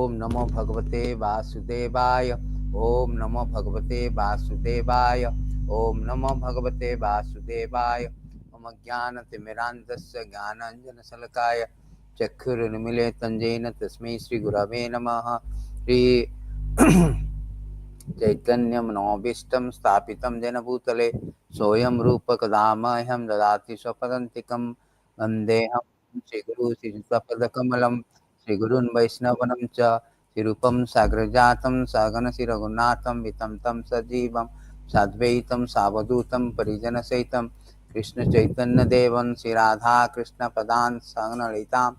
Om Namo Bhagavate Vasudevaya. Om Namo Bhagavate Vasudevaya. Om Namo Bhagavate Vasudevaya. Om Jnana-timirandasya Jnananjana Salakaya Chakkhurunmilitam Jena Tasmai Shri Gurave Namaha. Shri Chaitanya Manobishtam Sthapitam Jena Bhutale Soyam Rupa Kadamahyam Dadati Swapadantikam Vandeham Shri Guru Shri Yuta Kamalam Shri Gurun Vaishnavanam Cha Shri Rupam Sagrajatam Sagana Shri Raghunatham Vitam Tam Sajivam Sadvaitam Savadutam Parijana Saitam Krishna Chaitanya Devan Shri Radha Krishna Padan Sagana Litam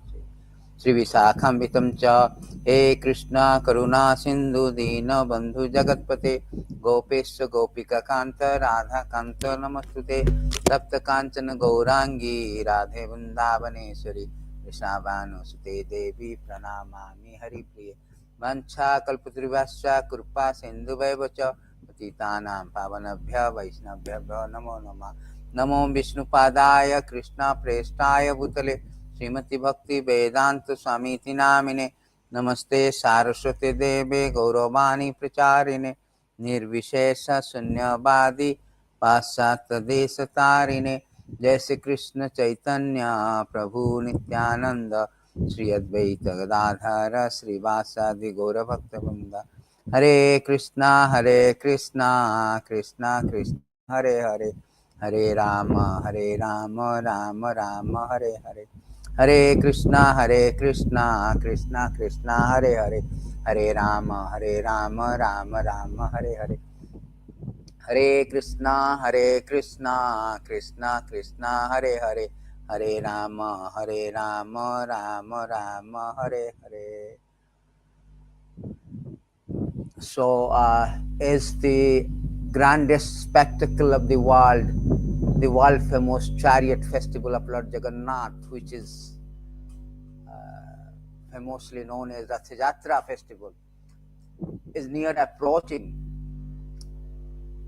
Shri Visakham Vitam Cha He Krishna Karuna Sindhu Dina Bandhu Jagatpate Gopesha Gopika Kanta Radha Kanta Namastute Tapta Kanchana Gaurangi Radhe Vrindavaneshwari Vrishabhanu Sute Devi Pranamami Hari Priya Vancha Kalpatrivascha Krupa Sindhu Vaivacha Patitanam Pavanabhya Vaishnavya Namo Nama Namo Vishnu Padaya Krishna Prestaya Bhutale Srimati Bhakti Vedanta Swami Namine Namaste Saraswati Deve Gauravani Pracharine Nirvishesha Sunyavadi Pasata Desatarine Jai Shri Krishna Chaitanya Prabhu Nityananda Sri Advaita Gadadhara Sri Vasadi Gaura Bhakta Vrinda Hare Krishna Krishna Krishna Hare Hare Hare Rama Rama Rama Hare Hare Hare Krishna Krishna Krishna Hare Hare Hare Rama Rama Rama Hare Hare Hare Krishna Krishna Krishna Hare Hare Hare Rama Rama Rama Hare Hare. So as the grandest spectacle of the world famous chariot festival of Lord Jagannath, which is famously known as Rath Yatra festival, is near approaching.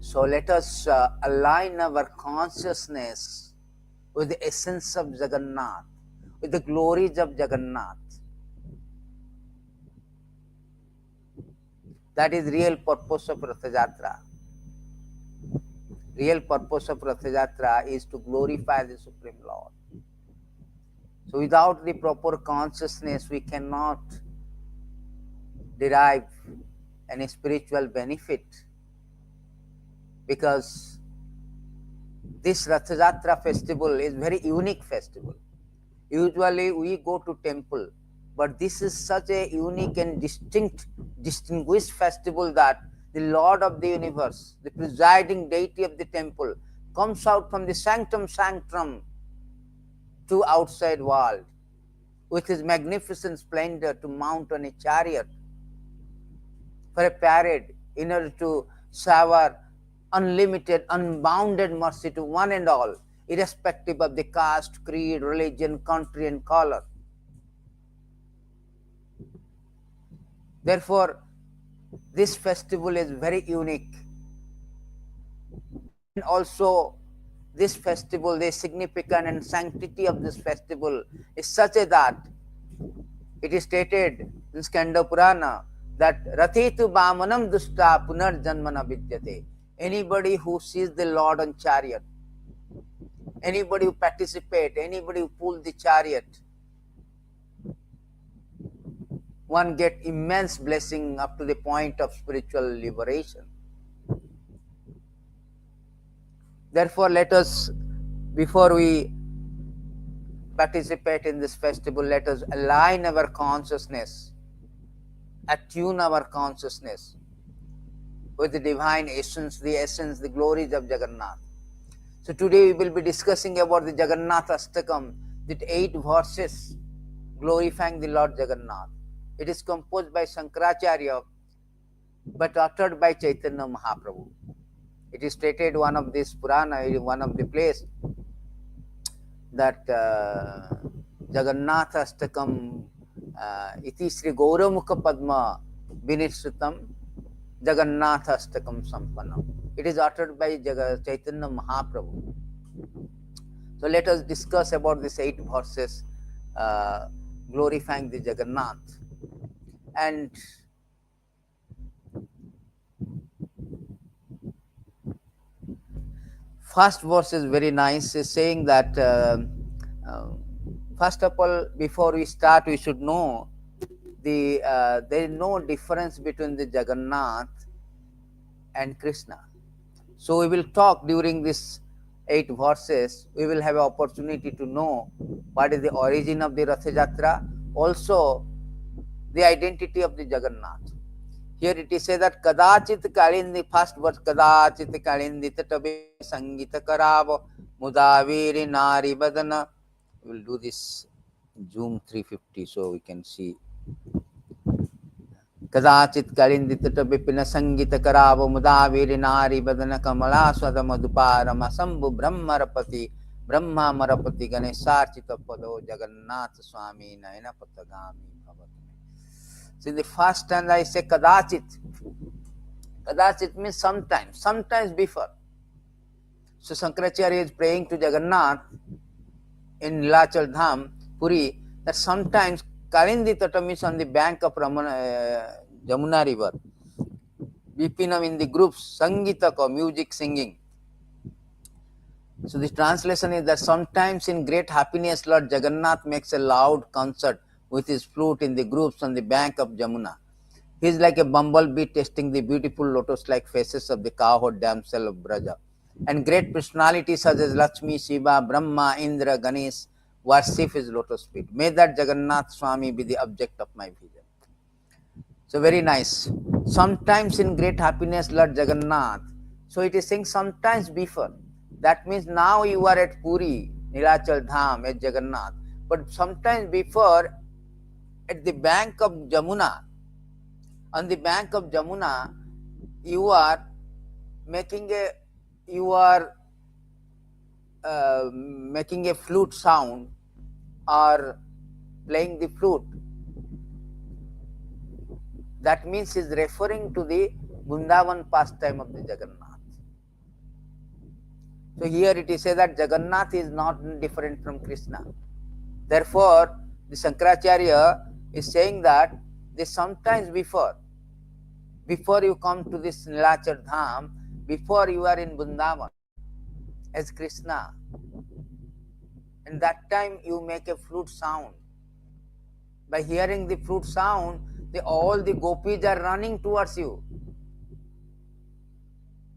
So let us align our consciousness with the essence of Jagannath, with the glories of Jagannath. That is real purpose of Rath Yatra. Real purpose of Rath Yatra is to glorify the Supreme Lord. So without the proper consciousness, we cannot derive any spiritual benefit, because this Rath Yatra festival is very unique festival. Usually we go to temple, but this is such a unique and distinguished festival that the Lord of the universe, the presiding deity of the temple, comes out from the sanctum sanctum to outside world with his magnificent splendor to mount on a chariot for a parade in order to shower unlimited, unbounded mercy to one and all, irrespective of the caste, creed, religion, country and color. Therefore, this festival is very unique. And also, this festival, the significance and sanctity of this festival is such a that it is stated in Skanda Purana that Rathitu Bhamanam Dusta Punar Janmana Vidyate. Anybody who sees the Lord on chariot, anybody who participates, anybody who pulls the chariot, one get immense blessing up to the point of spiritual liberation. Therefore, let us, before we participate in this festival, let us align our consciousness, attune our consciousness with the divine essence, the glories of Jagannath. So today we will be discussing about the Jagannatha Astakam, the 8 verses glorifying the Lord Jagannath. It is composed by Shankaracharya but uttered by Chaitanya Mahaprabhu. It is stated one of this Purana, one of the place, that Jagannatha Astakam iti Sri Gauramukha Padma Vinishrutam Jagannatha Astakam Sampanam. It is uttered by Chaitanya Mahaprabhu. So let us discuss about these 8 verses glorifying the Jagannath. And first verse is very nice. It's saying that first of all, before we start, we should know there is no difference between the Jagannath and Krishna. So we will talk during this 8 verses. We will have an opportunity to know what is the origin of the Ratha Jatra, also the identity of the Jagannath. Here it is said that kadachit kalindi, first verse, kadachit kalindi tatabe sangita karavo mudaviri nari badana. We will do this Zoom 350 so we can see. Kadachit kalindi tatabe pina sangita karavo mudaviri nari badana kamala swada madhuparama sambhu brahmarapati brahma marapati ganesarchita pado Jagannatha Svami nayana-patha-gāmī bhavatu. So in the first stanza I say kadachit. Kadachit means sometimes, sometimes before. So Shankaracharya is praying to Jagannath in Nilachal Dham, Puri, that sometimes Kalindi Tata means on the bank of Jamuna river. Vipinam in the groups, Sangitaka, music singing. So the translation is that sometimes in great happiness Lord Jagannath makes a loud concert with his flute in the groups on the bank of Jamuna. He is like a bumblebee tasting the beautiful lotus-like faces of the cowherd damsel of Braja. And great personalities such as Lakshmi, Shiva, Brahma, Indra, Ganesh worship his lotus feet. May that Jagannatha Swami be the object of my vision. So very nice. Sometimes in great happiness Lord Jagannath. So it is saying sometimes before. That means now you are at Puri, Nilachal Dham, at Jagannath. But sometimes before, at the bank of Jamuna, on the bank of Jamuna, you are making a flute sound or playing the flute. That means he is referring to the Vrindavan pastime of the Jagannath. So here it is said that Jagannath is not different from Krishna. Therefore, the Shankaracharya is saying that this sometimes before you come to this Nilachal Dham, before you are in Vrindavan as Krishna, and that time you make a flute sound. By hearing the flute sound, all the gopis are running towards you.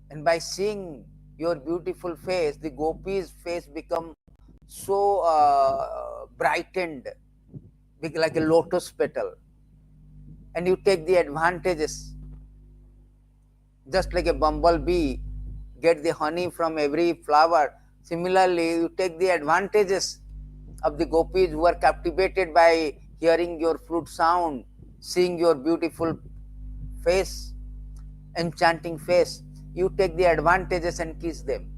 And by seeing your beautiful face, the gopis' face become so brightened, like a lotus petal. And you take the advantages. Just like a bumblebee get the honey from every flower, similarly you take the advantages of the gopis who are captivated by hearing your flute sound, seeing your beautiful face, enchanting face. You take the advantages and kiss them.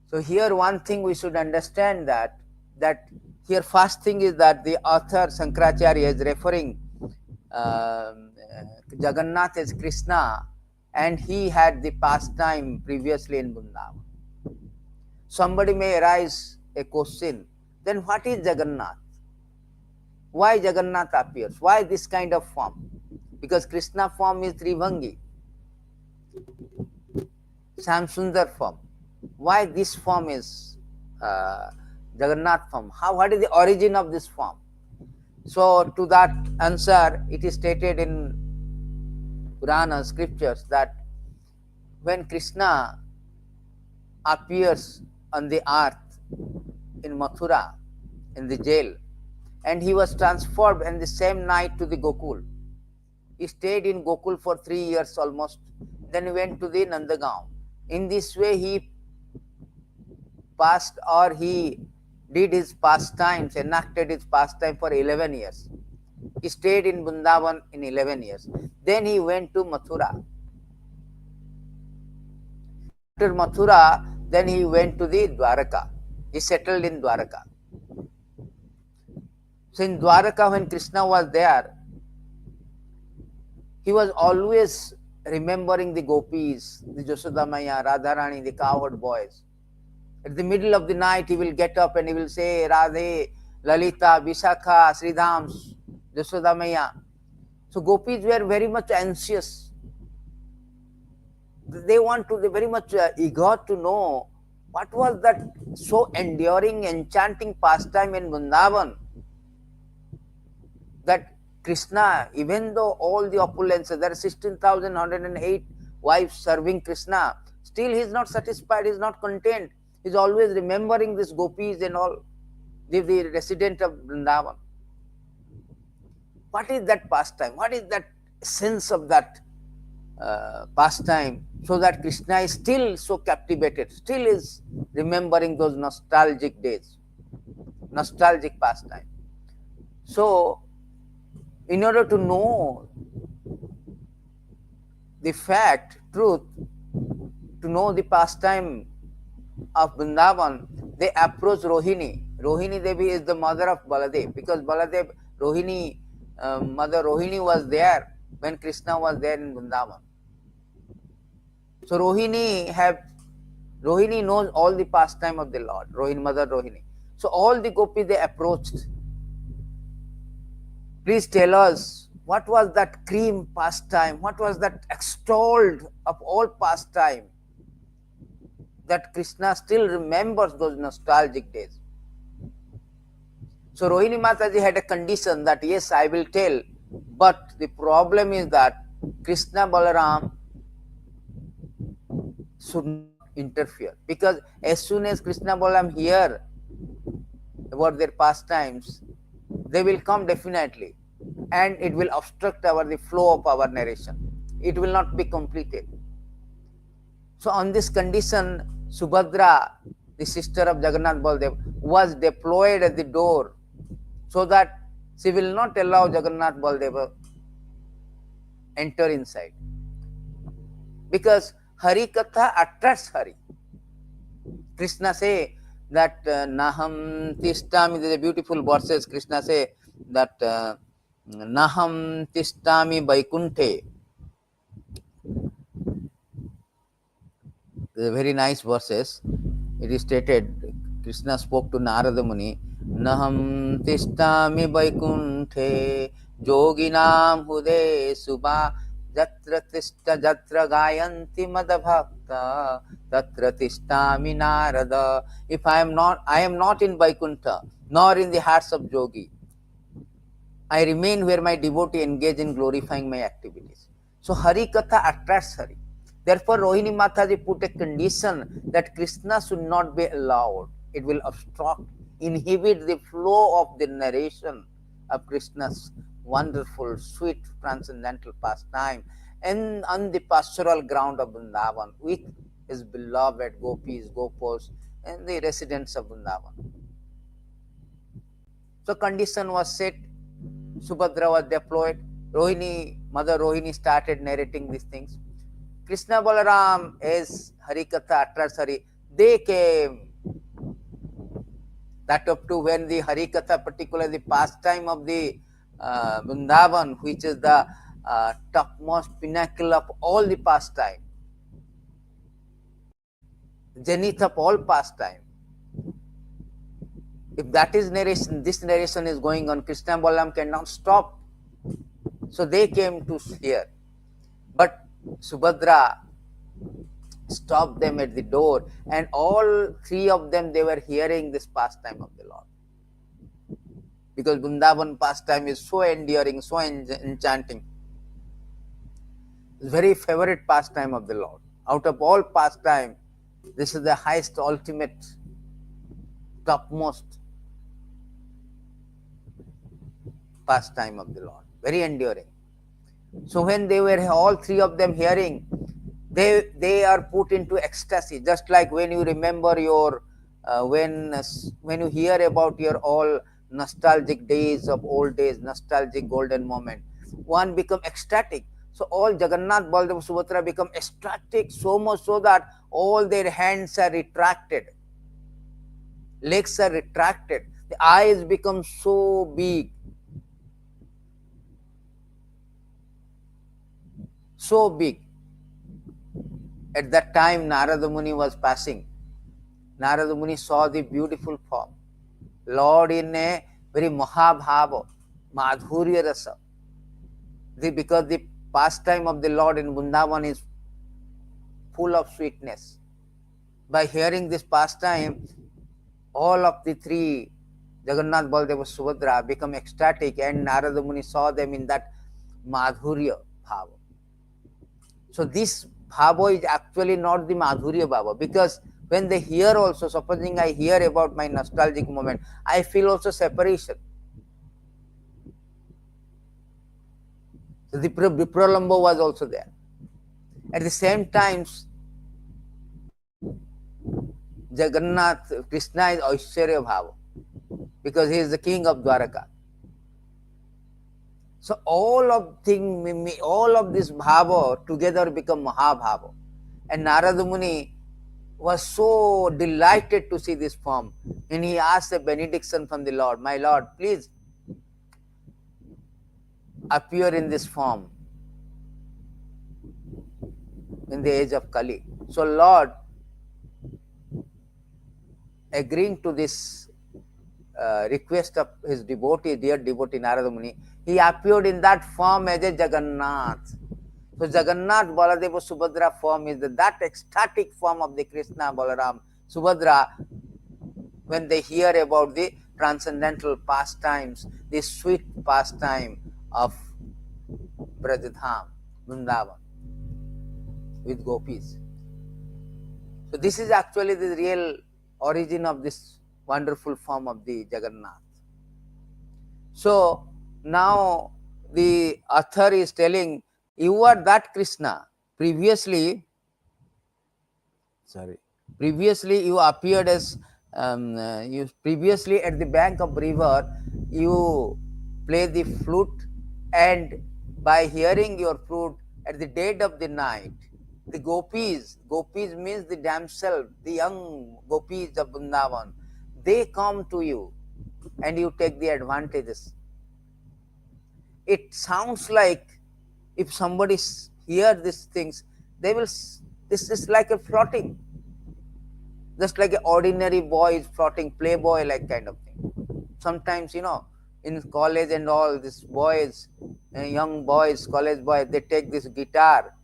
So here one thing we should understand that here first thing is that the author Shankaracharya is referring Jagannath as Krishna, and he had the pastime previously in Vrindavan. Somebody may arise a question, then what is Jagannath? Why Jagannath appears? Why this kind of form? Because Krishna form is Tribhangi, Samsundar form. Why this form is Jagannath form? What is the origin of this form? So to that answer, it is stated in Purana scriptures that when Krishna appears on the earth in Mathura, in the jail, and he was transferred in the same night to the Gokul. He stayed in Gokul for 3 years almost, then he went to the Nandagaon. In this way he passed, or he did his pastimes, enacted his pastime for 11 years. He stayed in Vrindavan in 11 years. Then he went to Mathura. After Mathura, then he went to the Dwaraka. He settled in Dwaraka. So in Dwaraka, when Krishna was there, he was always remembering the gopis, the Yasodamaya, Radharani, the cowherd boys. At the middle of the night, he will get up and he will say, Radhe, Lalita, Vishakha, Sridham, Jashoda Maya. So gopis were very much anxious. They very much eager to know what was that so enduring, enchanting pastime in Vrindavan, that Krishna, even though all the opulences, there are 16,108 wives serving Krishna, still he is not satisfied, he is not content. He is always remembering these gopis and all, the resident of Vrindavan. What is that pastime? What is that sense of that pastime, so that Krishna is still so captivated, still is remembering those nostalgic days, nostalgic pastime. So, in order to know the fact, truth, to know the pastime of Vrindavan, they approach Rohini. Rohini Devi is the mother of Baladev, because Baladev, Rohini, mother Rohini was there when Krishna was there in Vrindavan. So Rohini knows all the pastime of the Lord, Rohini, mother Rohini. So all the gopis, they approached. Please tell us, what was that cream pastime? What was that extolled of all pastime, that Krishna still remembers those nostalgic days? So Rohini Mataji had a condition that, yes, I will tell, but the problem is that Krishna Balaram should not interfere, because as soon as Krishna Balaram hear about their pastimes, they will come definitely, and it will obstruct the flow of our narration. It will not be completed. So on this condition, Subhadra, the sister of Jagannath Baldev, was deployed at the door, so that she will not allow Jagannath Baldev enter inside. Because Hari Katha attracts Hari. Krishna say that Naham Tishtami, there is a beautiful verses. Krishna say that Naham Tishtami Vaikunthe. Very nice verses. It is stated, Krishna spoke to Narada Muni, Naham Tishtami Vaikunthe Joginam Hude Subha Jatra Tishta Jatra Gayanti Madabhakta Tatra Tishtami Narada. If I am not in Vaikuntha, nor in the hearts of Yogi. I remain where my devotee engage in glorifying my activities. So Hari Katha attracts Hari. Therefore, Rohini Mataji put a condition that Krishna should not be allowed. It will obstruct, inhibit the flow of the narration of Krishna's wonderful, sweet, transcendental pastime, and on the pastoral ground of Vrindavan with his beloved gopis, gopals, and the residents of Vrindavan. So condition was set. Subhadra was deployed. Rohini, mother Rohini started narrating these things. Krishna Balaram, as Harikatha attracts Hari, they came. That up to when the Harikatha, particularly the pastime of the Vrindavan, which is the topmost pinnacle of all the pastime, zenith of all pastime. If that is narration, this narration is going on, Krishna Balaram cannot stop. So they came to hear. But Subhadra stopped them at the door, and all three of them, they were hearing this pastime of the Lord. Because Vrindavan pastime is so enduring, so enchanting. It's very favorite pastime of the Lord. Out of all pastime, this is the highest, ultimate, topmost pastime of the Lord. Very enduring. So when they were all three of them hearing, they are put into ecstasy, just like when you remember your when you hear about your all nostalgic days of old days, nostalgic golden moment, one become ecstatic. So all Jagannath, Baldev, Subhadra become ecstatic, so much so that all their hands are retracted, legs are retracted, the eyes become so big, so big. At that time, Narada Muni was passing. Narada Muni saw the beautiful form, Lord in a very mahabhava, madhurya rasa. Because the pastime of the Lord in Vrindavan is full of sweetness. By hearing this pastime, all of the three, Jagannath, Baladeva, Subhadra, become ecstatic, and Narada Muni saw them in that madhurya bhava. So this bhava is actually not the madhurya bhava, because when they hear also, supposing I hear about my nostalgic moment, I feel also separation. So the Vipralamba was also there. At the same time, Jagannath, Krishna is Aishwarya Bhava, because he is the king of Dwaraka. So all of this bhava together become Mahabhava. And Narada Muni was so delighted to see this form, and he asked a benediction from the Lord, "My Lord, please appear in this form in the age of Kali." So Lord, agreeing to this request of his devotee, dear devotee Narada Muni, he appeared in that form as a Jagannath. So Jagannath, Baladeva, Subhadra form is that ecstatic form of the Krishna, Balaram, Subhadra, when they hear about the transcendental pastimes, the sweet pastime of Brajadham, Vrindavan, with gopis. So this is actually the real origin of this wonderful form of the Jagannath. So now the author is telling, you are that Krishna. Previously you appeared as previously at the bank of river you play the flute, and by hearing your flute at the dead of the night, the gopis means the damsel, the young gopis of Vrindavan, they come to you and you take the advantages. It sounds like if somebody hear these things, they will, this is like a floating, just like an ordinary boy is floating, playboy like kind of thing. Sometimes, in college and all, these boys, young boys, college boys, they take this guitar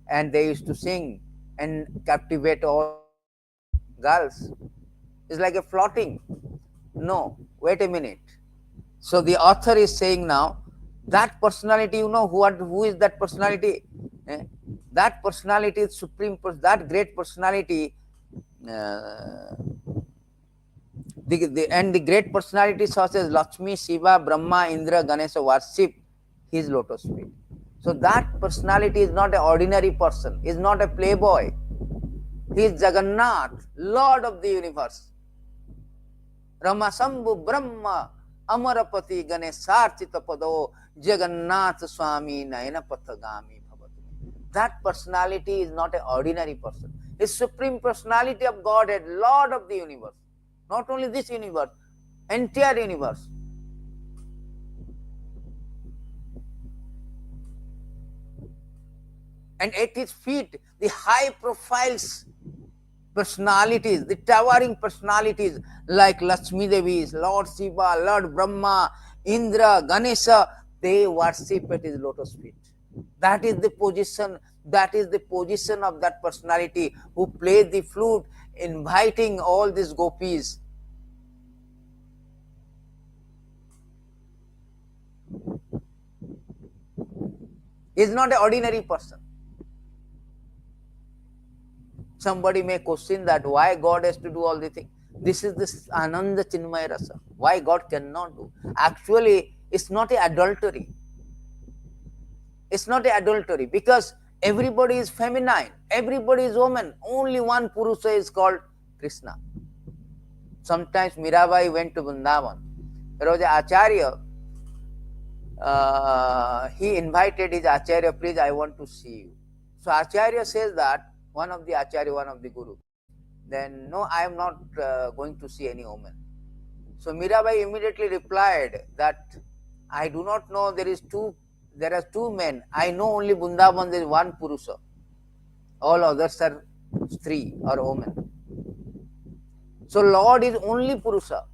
and they used to sing and captivate all girls. It's like a floating. No, wait a minute. So the author is saying now, that personality, who is that personality? That personality is supreme, that great personality, and the great personalities such as Lakshmi, Shiva, Brahma, Indra, Ganesha worship his lotus feet. So that personality is not an ordinary person, is not a playboy. He is Jagannath, Lord of the universe. Rama Sambhu Brahma Amarapati Ganesharchita Pado Jagannatha Svami nayana-patha-gāmī bhavatu. That personality is not an ordinary person. His supreme personality of Godhead, Lord of the universe. Not only this universe, entire universe. And at his feet, the high profiles personalities, the towering personalities like Lakshmi Devi, Lord Shiva, Lord Brahma, Indra, Ganesha, they worship at his lotus feet. That is the position of that personality who played the flute, inviting all these gopis. He is not an ordinary person. Somebody may question that why God has to do all the things. This is this Ananda Chinmaya Rasa. Why God cannot do? Actually, it's not an adultery. It's not an adultery because everybody is feminine, everybody is woman. Only one Purusha is called Krishna. Sometimes Mirabai went to Vrindavan. There was an Acharya. He invited his Acharya, please, I want to see you. So Acharya says that, one of the Guru, then no, I am not going to see any woman. So Mirabai immediately replied that I do not know, there are two men. I know only Vrindavan there is one Purusha. All others are Stri or women. So Lord is only Purusha.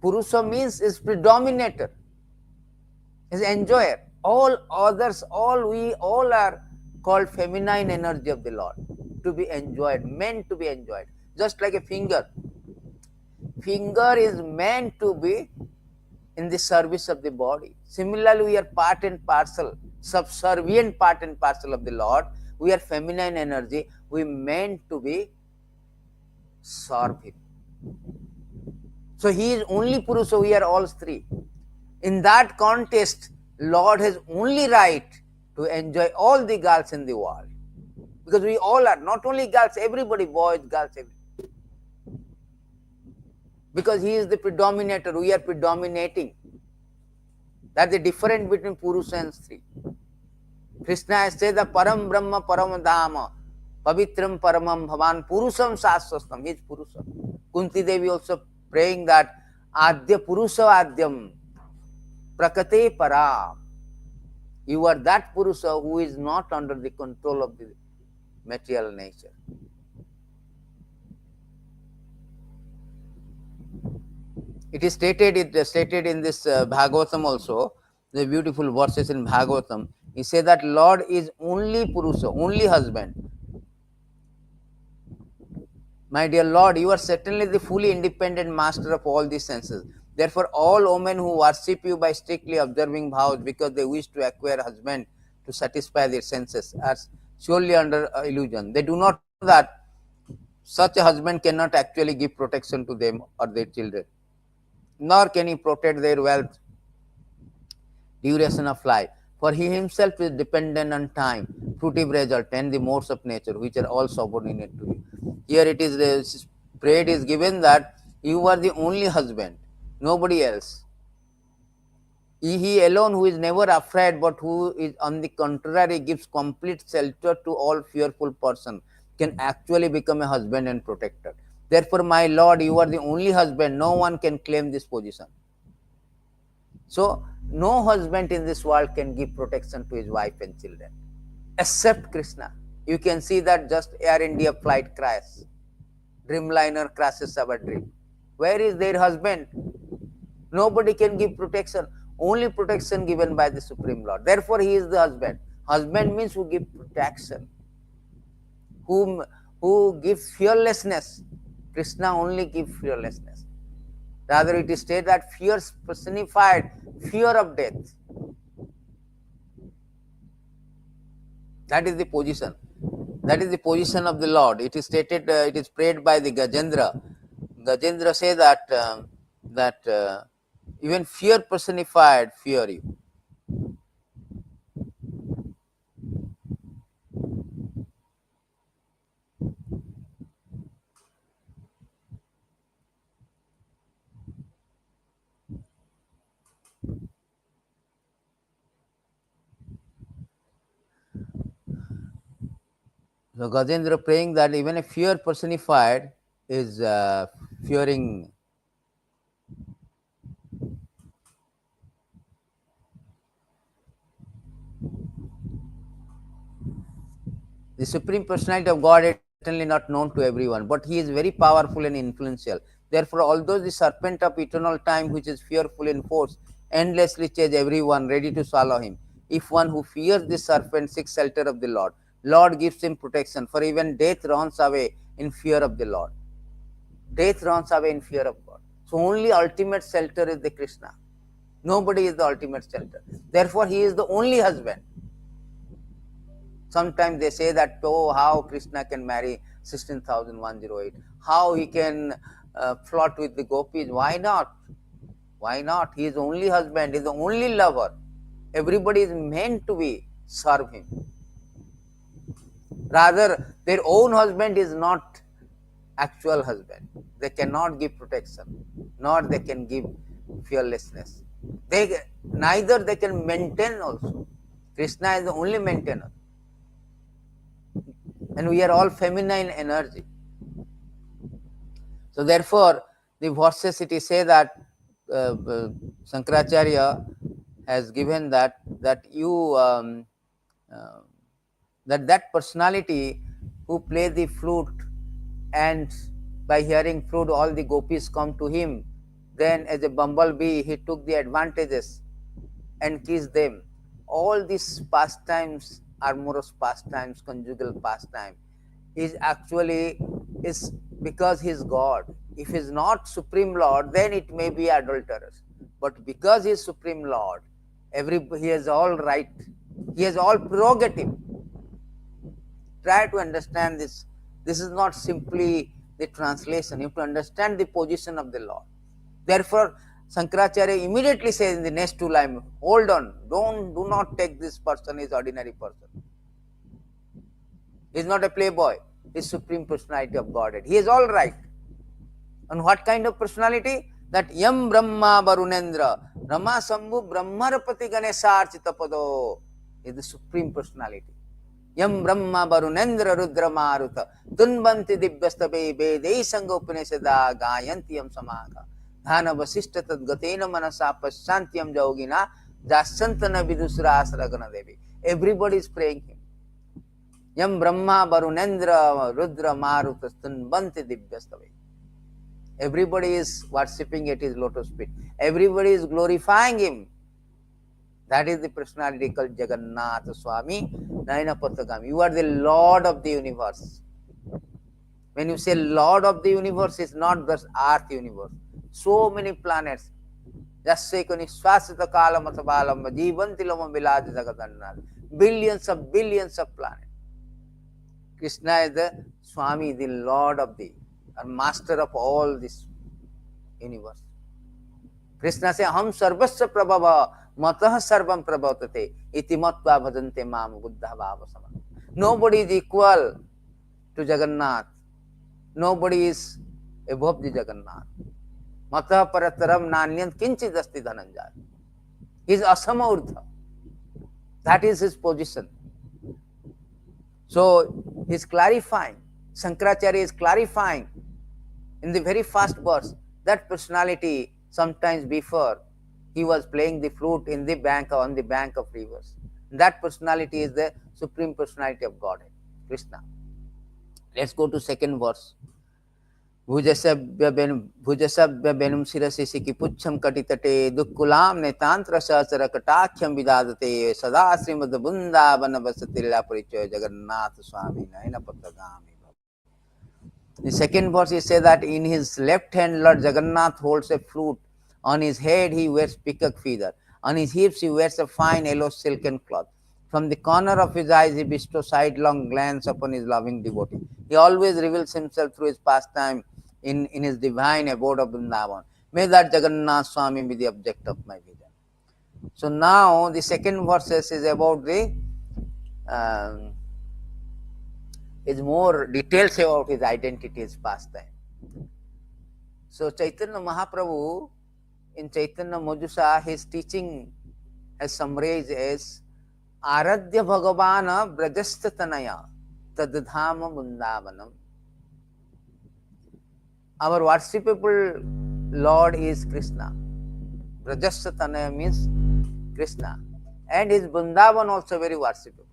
Purusa means is predominator, is enjoyer. All others, we all are called feminine energy of the Lord, to be enjoyed, meant to be enjoyed. Just like a finger. Finger is meant to be in the service of the body. Similarly, we are part and parcel, subservient part and parcel of the Lord. We are feminine energy. We meant to be serve Him. So He is only Purusa, we are all three. In that context, Lord has only right to enjoy all the girls in the world. Because we all are, not only girls, everybody, boys, girls, everybody. Because He is the predominator, we are predominating. That's the difference between Purusa and Stri. Krishna has said the Param Brahma Param Dhama Pavitram Paramam Bhavan Purusam Saswastam. He is Purusa. Kunti Devi also praying that Adya Purusa Adyam Prakate Param. You are that Purusa who is not under the control of the material nature. It is stated in this Bhagavatam also, the beautiful verses in Bhagavatam. He says that Lord is only Purusa, only husband. My dear Lord, you are certainly the fully independent master of all these senses. Therefore, all women who worship you by strictly observing vows because they wish to acquire a husband to satisfy their senses are surely under illusion. They do not know that such a husband cannot actually give protection to them or their children, nor can he protect their wealth, duration of life. For he himself is dependent on time, fruitive result, and the modes of nature, which are all subordinate to you. Here it is, prayer is given that you are the only husband, nobody else. He alone who is never afraid, but who is on the contrary gives complete shelter to all fearful person, can actually become a husband and protector. Therefore, my Lord, you are the only husband. No one can claim this position. So, no husband in this world can give protection to his wife and children, except Krishna. You can see that just Air India flight crash. Dreamliner crashes our dream. Where is their husband? Nobody can give protection. Only protection given by the Supreme Lord. Therefore, He is the husband. Husband means who give protection, who give fearlessness. Krishna only gives fearlessness. Rather, it is stated that fear personified, fear of death. That is the position. That is the position of the Lord. It is stated, it is prayed by the Gajendra. Gajendra say that even fear personified fear you. So Gajendra praying that even a fear personified is fearing. The Supreme Personality of God is certainly not known to everyone, but He is very powerful and influential. Therefore, although the serpent of eternal time, which is fearful in force, endlessly chase everyone ready to swallow him, if one who fears this serpent seeks shelter of the Lord, Lord gives him protection, for even death runs away in fear of the Lord. Death runs away in fear of God. So only ultimate shelter is the Krishna. Nobody is the ultimate shelter. Therefore, He is the only husband. Sometimes they say that, oh, how Krishna can marry 16,108, how he can flirt with the gopis. Why not? Why not? He is the only husband, he is the only lover. Everybody is meant to be serve him. Rather, their own husband is not actual husband. They cannot give protection, nor they can give fearlessness. Neither they can maintain also. Krishna is the only maintainer. And we are all feminine energy. So therefore, the verses it is say that Shankaracharya has given that you that personality who play the flute, and by hearing flute all the gopis come to him, Then as a bumblebee, he took the advantages and kissed them. All these pastimes, amorous pastimes, conjugal pastime, is actually is because he is God. If he is not Supreme Lord, then it may be adulterous. But because he is Supreme Lord, he has all right, he has all prerogative. Try to understand this. This is not simply the translation. You have to understand the position of the Lord. Therefore, Shankaracharya immediately says in the next two lines, hold on, do not take this person as ordinary person. He is not a playboy. He is Supreme Personality of Godhead. He is all right. And what kind of personality? That Yam Brahma Varunendra Rama Sambhu Brahmarapati Ganesharchita Pado is the Supreme Personality. Yam Brahma Varunendra Rudra Maruta Tunbanti Dibbyastabe Vedai Sangha Upanishada Gayanti Yam Samaga Dhana Vasishta Tadgatena Manasa Pashantyam Jogina Jasantana Vidusra Asragana Devi. Everybody is praying him. Yam Brahma Varunendra Rudra Maruta Tunbanti Dibbyastabe. Everybody is worshipping at his lotus feet. Everybody is glorifying him. That is the personality called Jagannatha Svami, nayana-patha-gāmī. You are the Lord of the universe. When you say Lord of the universe, it's not just Earth universe. So many planets. Billions of billions of planets. Krishna is the Swami, the Lord of the, or master of all this universe. Krishna says, Ham sarvasya prabhava matah sarvam prabhatate iti matva bhajante mam buddha bhava samana. Nobody is equal to Jagannath. Nobody is above the Jagannath. Matah parataram nanyant kinchid asti dhananjaya. He is asama urdha. That is his position. So he is clarifying. Shankaracharya is clarifying in the very first verse that personality. Sometimes before he was playing the flute in the bank, on the bank of rivers. That personality is the Supreme Personality of Godhead, Krishna. Let's go to second verse. Bhujasabhya benum sirasisiki pucham katitate dukkulam netantra sasara katakhyam vidadate sada srimad bundavana vasatilla parichoya Jagannatha Svami nayana-patha-gāmī. The second verse he says that in his left hand Lord Jagannath holds a flute. On his head he wears peacock feather. On his hips he wears a fine yellow silken cloth. From the corner of his eyes he bestows sidelong glance upon his loving devotee. He always reveals himself through his pastime in his divine abode of Vrindavan. May that Jagannatha Swami be the object of my vision. So now the second verse is about the is more details about his identity, his pastime. So Chaitanya Mahaprabhu in Chaitanya Mojusa, his teaching has summarized as Aradhya Bhagavana Brajastatanaya Tadadhama Bundavanam. Our worshipable Lord is Krishna. Brajastatanaya means Krishna. And his Bundavan also very worshipable.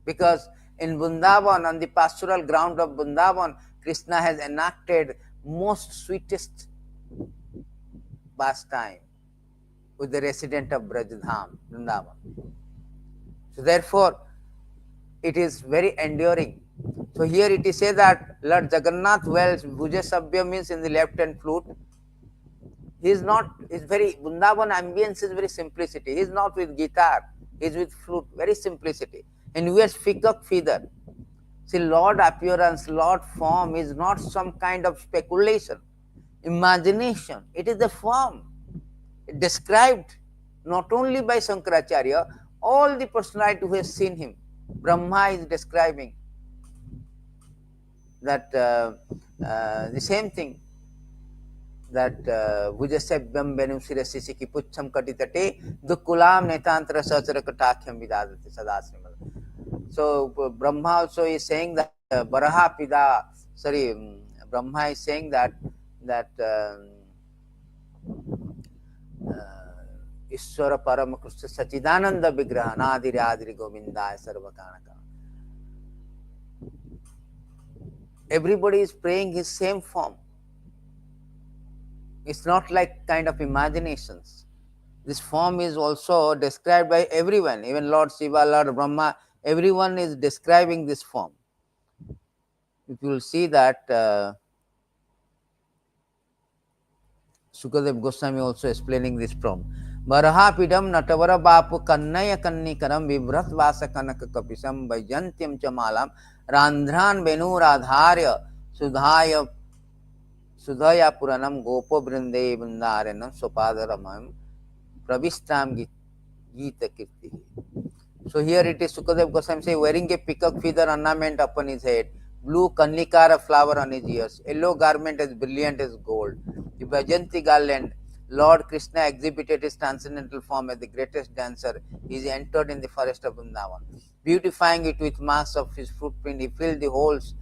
Because in Vrindavan, on the pastoral ground of Vrindavan, Krishna has enacted most sweetest pastime with the resident of Brajadham, Vrindavan. So therefore, it is very enduring. So here it is said that Lord Jagannath wears Bhujasabhya means in the left hand flute. He is not, is very, Vrindavan ambience is very simplicity. He is not with guitar, he is with flute, very simplicity. And wears peacock feather. See, Lord appearance, Lord form is not some kind of speculation, imagination. It is the form described not only by Shankaracharya, all the personality who has seen him. Brahma is describing that the same thing, that Bhujasabhyam benum sirasisiki pucham katitate dukkulam netantra sachara katakhyam vidadate sadasrimad. So Brahma also is saying that Baraha Pida, Brahma is saying that Ishvara Parama Krishna Sachidananda Vigraha Nadiri Adiri Govindaya Sarva-Kanaka. Everybody is praying his same form. It's not like kind of imaginations. This form is also described by everyone, even Lord Shiva, Lord Brahma, everyone is describing this form. If you will see that, Sukadev Goswami also explaining this form. Varahapidam natavara bapu kannaya kannikaram vibrat vasa kanaka kapisam vajantyam chamalam randhran venuradharya sudhaya sudhaya puranam gopo brinde vrindaranam sopadaramam pravistam gita kirti. So here it is Sukadev Goswami say, wearing a peacock feather ornament upon his head, blue kannikara flower on his ears, yellow garment as brilliant as gold. The Vajanti garland, Lord Krishna exhibited his transcendental form as the greatest dancer. He entered in the forest of Vrindavan. Beautifying it with marks of his footprint, he filled the holes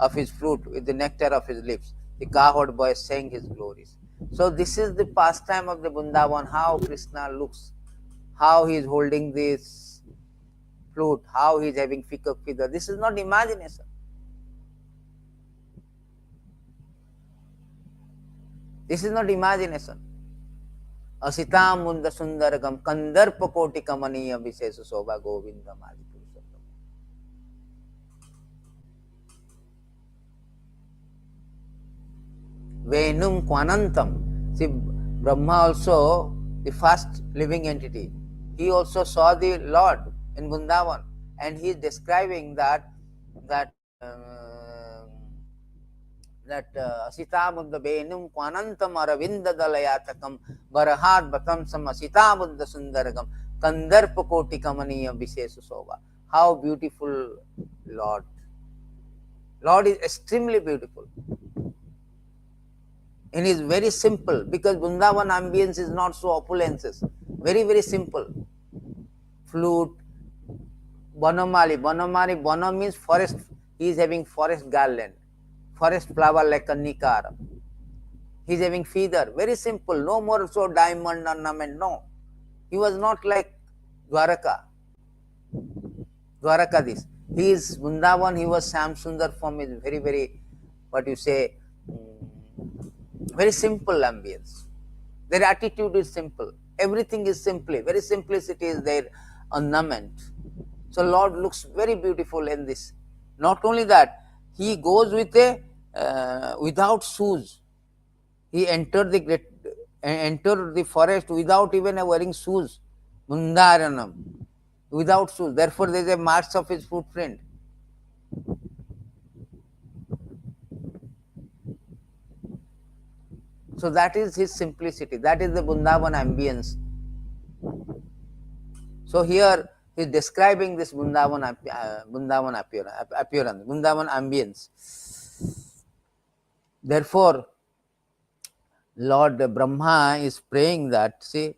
of his fruit with the nectar of his lips. The cowherd boy sang his glories. So this is the pastime of the Vrindavan, how Krishna looks, how he is holding this flute, how he is having peacock feather. This is not imagination. This is not imagination. Asitam munda sundaragam kandarpa koti kamaniya visesa soba govindam adipurushottam. Venum kwanantam. See, Brahma also, the first living entity, he also saw the Lord in Vrindavan, and he is describing that Asitamudda Benum Kwanantam Aravinda Dalayatakam Varahad Batamsam Asitamudda Sundaragam Kandarpa Koti Kamaniya Visesu Soba. How beautiful Lord. Lord is extremely beautiful. And is very simple, because Vrindavan ambience is not so opulences. Very, very simple. Flute, Banamali. Banam means forest. He is having forest garland. Forest flower like a nikara. He is having feather. Very simple. No more so diamond ornament. No. He was not like Dwaraka. Dwarakadis. He is Vrindavan. He was Sam Sundar form. Is very, very, what you say, very simple ambience. Their attitude is simple. Everything is simply. Very simplicity is their ornament. So Lord looks very beautiful in this. Not only that, he goes with a without shoes. He entered the forest without even wearing shoes. Mundaranam. Without shoes. Therefore, there is a marks of his footprint. So that is his simplicity. That is the Vrindavan ambience. So here he is describing this Vrindavan appearance, Vrindavan ambience. Therefore, Lord Brahma is praying that, see,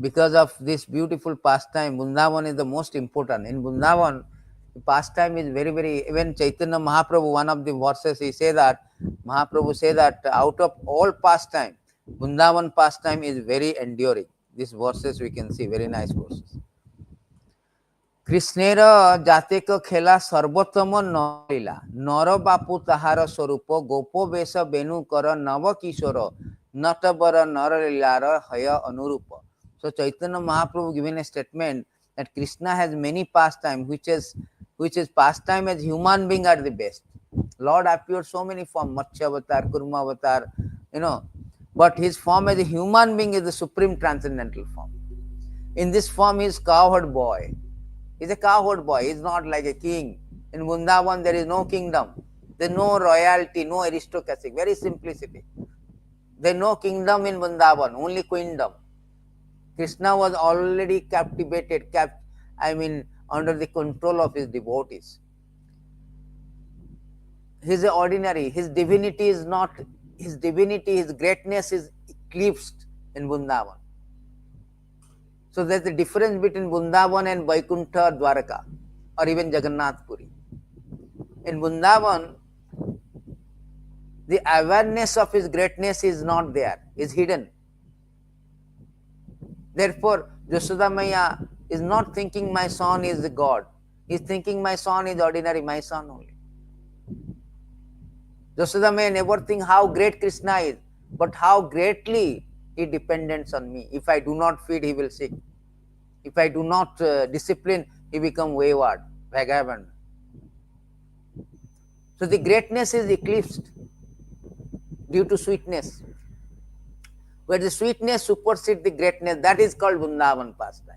because of this beautiful pastime, Vrindavan is the most important. In Vrindavan, the pastime is very, very, even Chaitanya Mahaprabhu, one of the verses, he say that, Mahaprabhu say that out of all pastime, Vrindavan pastime is very enduring. These verses we can see, very nice verses. কৃষ্ণের জাতেক খেলা সর্বোত্তম নরলীলা নর বাপু তাহার স্বরূপ গোপ বেশ বেণু কর নব কিশোর নটবর নরলীলার হয় অনুরূপ. So Chaitanya Mahaprabhu given a statement that Krishna has many pastimes, which is pastime as human being are the best. Lord appeared so many forms, Matsya avatar, Kurma avatar, but his form as a human being is the supreme transcendental form. In this form he is cowherd boy. He is a cowherd boy. He is not like a king. In Vrindavan there is no kingdom. There is no royalty, no aristocracy. Very simplicity. There is no kingdom in Vrindavan, only queendom. Krishna was already captivated, under the control of his devotees. He is ordinary. His divinity is not, his greatness is eclipsed in Vrindavan. So there is a difference between Vrindavan and Vaikuntha Dwaraka, or even Jagannath Puri. In Vrindavan, the awareness of his greatness is not there, is hidden. Therefore, Yashoda Maya is not thinking my son is the God. He is thinking my son is ordinary, my son only. Yashoda Maya never think how great Krishna is. but how greatly he depends on me. If I do not feed, he will sick. If I do not discipline, he become wayward, vagabond. So the greatness is eclipsed due to sweetness. Where the sweetness supersedes the greatness, that is called Vrindavan pastime.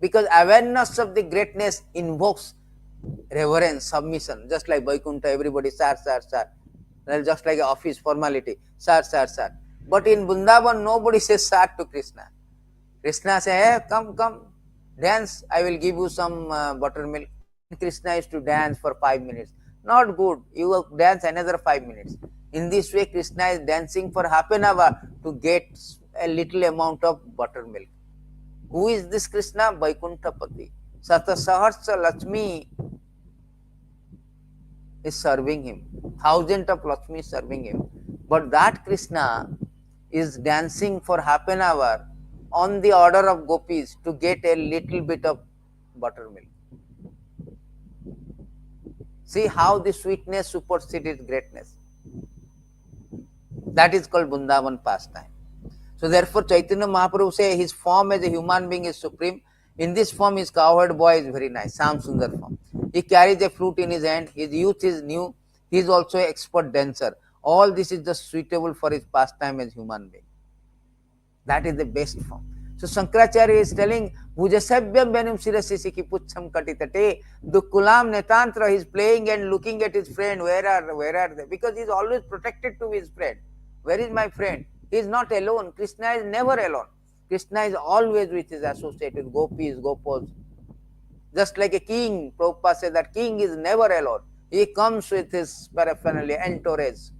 Because awareness of the greatness invokes reverence, submission, just like Vaikuntha, everybody, sir, sir, sir. Just like an office formality, sir, sir, sir. But in Vrindavan, nobody says sir to Krishna. Krishna says, hey, come, come, dance, I will give you some buttermilk. Krishna is to dance for 5 minutes. Not good, you will dance another 5 minutes. In this way, Krishna is dancing for half an hour to get a little amount of buttermilk. Who is this Krishna? Vaikuntha-pati. Sata Saharsa Lakshmi is serving him. Thousands of Lakshmi is serving him. But that Krishna is dancing for half an hour on the order of gopis to get a little bit of buttermilk. See how the sweetness superseded greatness. That is called Vrindavan pastime. So therefore Chaitanya Mahaprabhu says his form as a human being is supreme. In this form his cowherd boy is very nice, Sam Sundar form. He carries a flute in his hand, his youth is new, he is also an expert dancer. All this is just suitable for his pastime as human being. That is the best form. So Shankaracharya is telling, Bhujasavyam Benum Sirasisi ki Pucham Katitate, Dukkulam Netantra, he is playing and looking at his friend, where are they? Because he is always protected to his friend. Where is my friend? He is not alone. Krishna is never alone. Krishna is always with his associated gopis, gopals. Just like a king, Prabhupada said that king is never alone. He comes with his paraphernalia, entourage.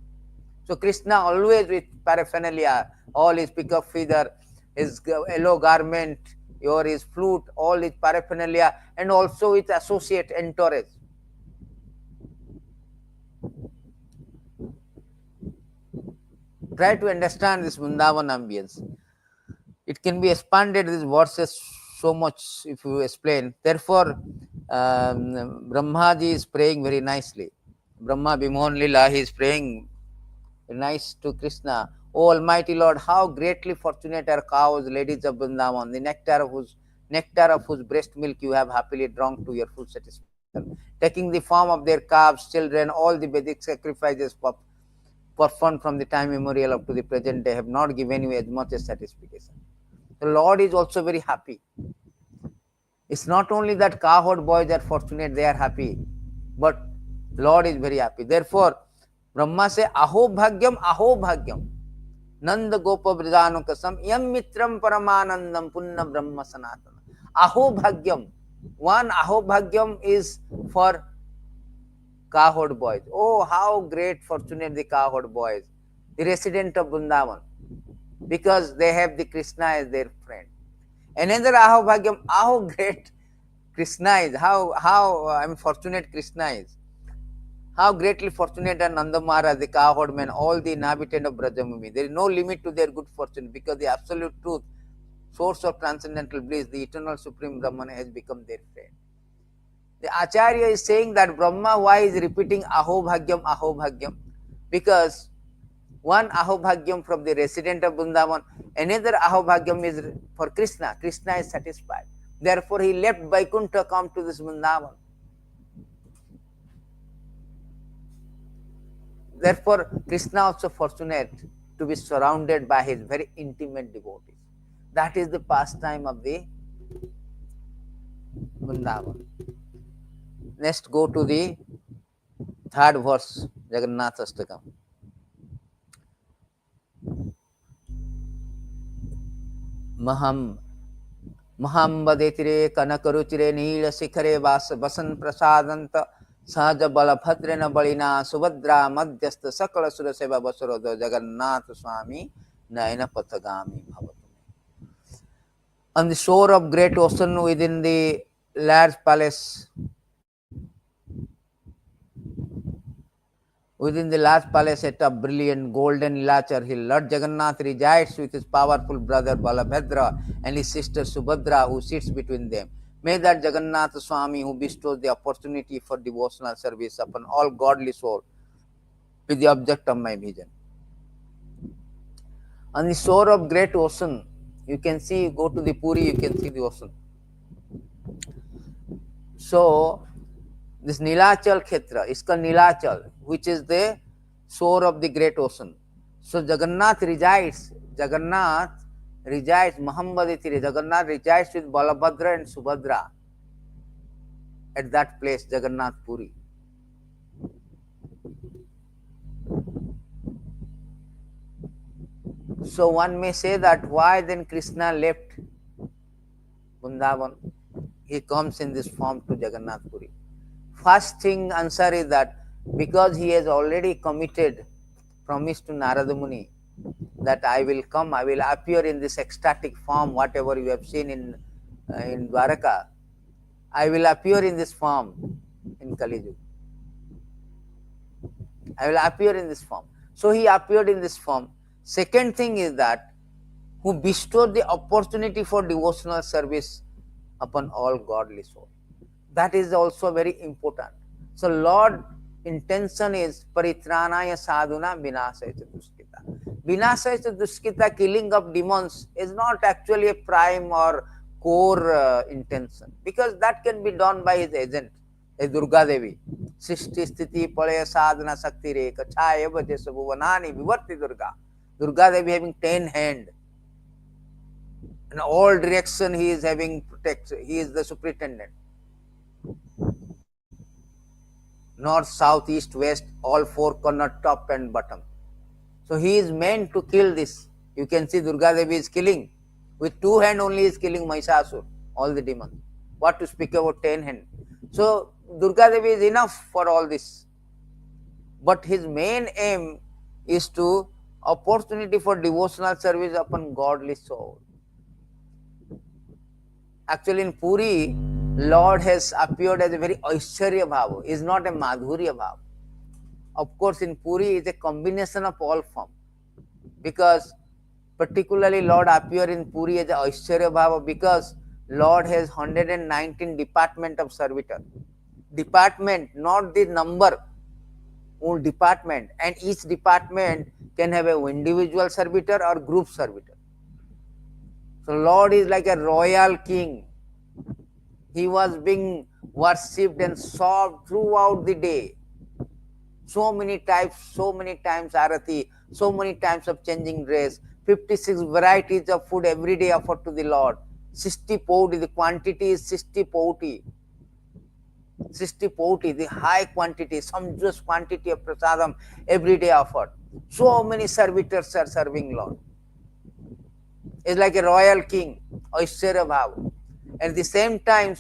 So Krishna always with paraphernalia, all his peacock feather, his yellow garment, or his flute, all his paraphernalia, and also with associate entourage. Try to understand this Vrindavan ambience. It can be expanded, these verses, so much if you explain. Therefore, Brahmaji is praying very nicely. Brahma Bhimohan Lila, he is praying very nice to Krishna. O Almighty Lord, how greatly fortunate are cows, ladies of Vrindavan, the nectar of whose breast milk you have happily drunk to your full satisfaction. Taking the form of their calves, children, all the Vedic sacrifices performed from the time immemorial up to the present day have not given you as much as satisfaction. The Lord is also very happy. It's not only that cowherd boys are fortunate, they are happy, but Lord is very happy. Therefore, Brahma says, Aho bhagyam, Nanda Gopa Vrijanukasam, Yam Mitram Paramanandam Punna Brahma Sanatana. Aho bhagyam. One Aho bhagyam is for cowherd boys. Oh, how great fortunate the cowherd boys, the resident of Vrindavan, because they have the Krishna as their friend. Another Aho bhagyam, how great Krishna is, how fortunate Krishna is. How greatly fortunate are Nanda Maharaj, the cowherd man, all the inhabitants of Brajamumi. There is no limit to their good fortune, because the absolute truth, source of transcendental bliss, the eternal supreme Brahman, has become their friend. The Acharya is saying that Brahma, why is repeating Aho Bhagyam? Because one Aho Bhagyam from the resident of Vrindavan, another Aho Bhagyam is for Krishna. Krishna is satisfied. Therefore, he left Vaikuntha, come to this Vrindavan. Therefore, Krishna also fortunate to be surrounded by his very intimate devotees. That is the pastime of the Vrindavan. Next, go to the third verse, Jagannāthastakam. Maham vadetire kanakaruchire nila sikhare vasan prasadanta sahaja bala bhadrena balina subhadra madhyastha sakala suraseva vasaroda Jagannatha Svami nayana-patha-gāmī bhavatu. On the shore of great ocean within the large palace, within the large palace set of brilliant golden Nilachar hill, Lord Jagannath resides with his powerful brother Balabhadra and his sister Subhadra, who sits between them. May that Jagannatha Swami, who bestows the opportunity for devotional service upon all godly souls, with the object of my vision. On the shore of great ocean, you can see, go to the Puri, you can see the ocean. So, this Nilachal Khetra is called Nilachal, which is the shore of the great ocean. So, Jagannath resides, Mahammaditiri, Jagannath resides with Balabhadra and Subhadra at that place, Jagannath Puri. So one may say that why then Krishna left Vrindavan? He comes in this form to Jagannath Puri. First thing answer is that because he has already committed, promised to Narada Muni that I will come, I will appear in this ecstatic form, whatever you have seen in Dwaraka, I will appear in this form in Kali Yuga. I will appear in this form. So he appeared in this form. Second thing is that who bestowed the opportunity for devotional service upon all godly souls. That is also very important. So Lord intention is paritranaya sadhuna vinasaya duskita. Vinasaya duskita, killing of demons, is not actually a prime or core intention, because that can be done by his agent, a Durga Devi. Srishti sthiti palaya sadhana sakti reka chaya bhaja sabhuvanani vivarti Durga. Durga Devi having 10 hands. In all direction he is having protection. He is the superintendent. North, south, east, west, all four corner, top and bottom. So he is meant to kill this. You can see Durga Devi is killing. With 2 hands only is killing Mahishasur, all the demons. What to speak about 10 hands? So Durga Devi is enough for all this. But his main aim is to opportunity for devotional service upon godly soul. Actually in Puri, Lord has appeared as a very Aishwarya Bhava, is not a Madhurya Bhava. Of course in Puri is a combination of all forms, because particularly Lord appeared in Puri as a Aishwarya Bhava because Lord has 119 department of servitor. Department, not the number, own department, and each department can have an individual servitor or group servitor. So Lord is like a royal king. He was being worshipped and served throughout the day. So many times arati, so many times of changing dress, 56 varieties of food every day offered to the Lord. 60 pauti, the quantity is 60 pauti. 60 pauti, the high quantity, sumptuous quantity of prasadam every day offered. So many servitors are serving Lord. It's like a royal king, Aishwarya Bhava. At the same time,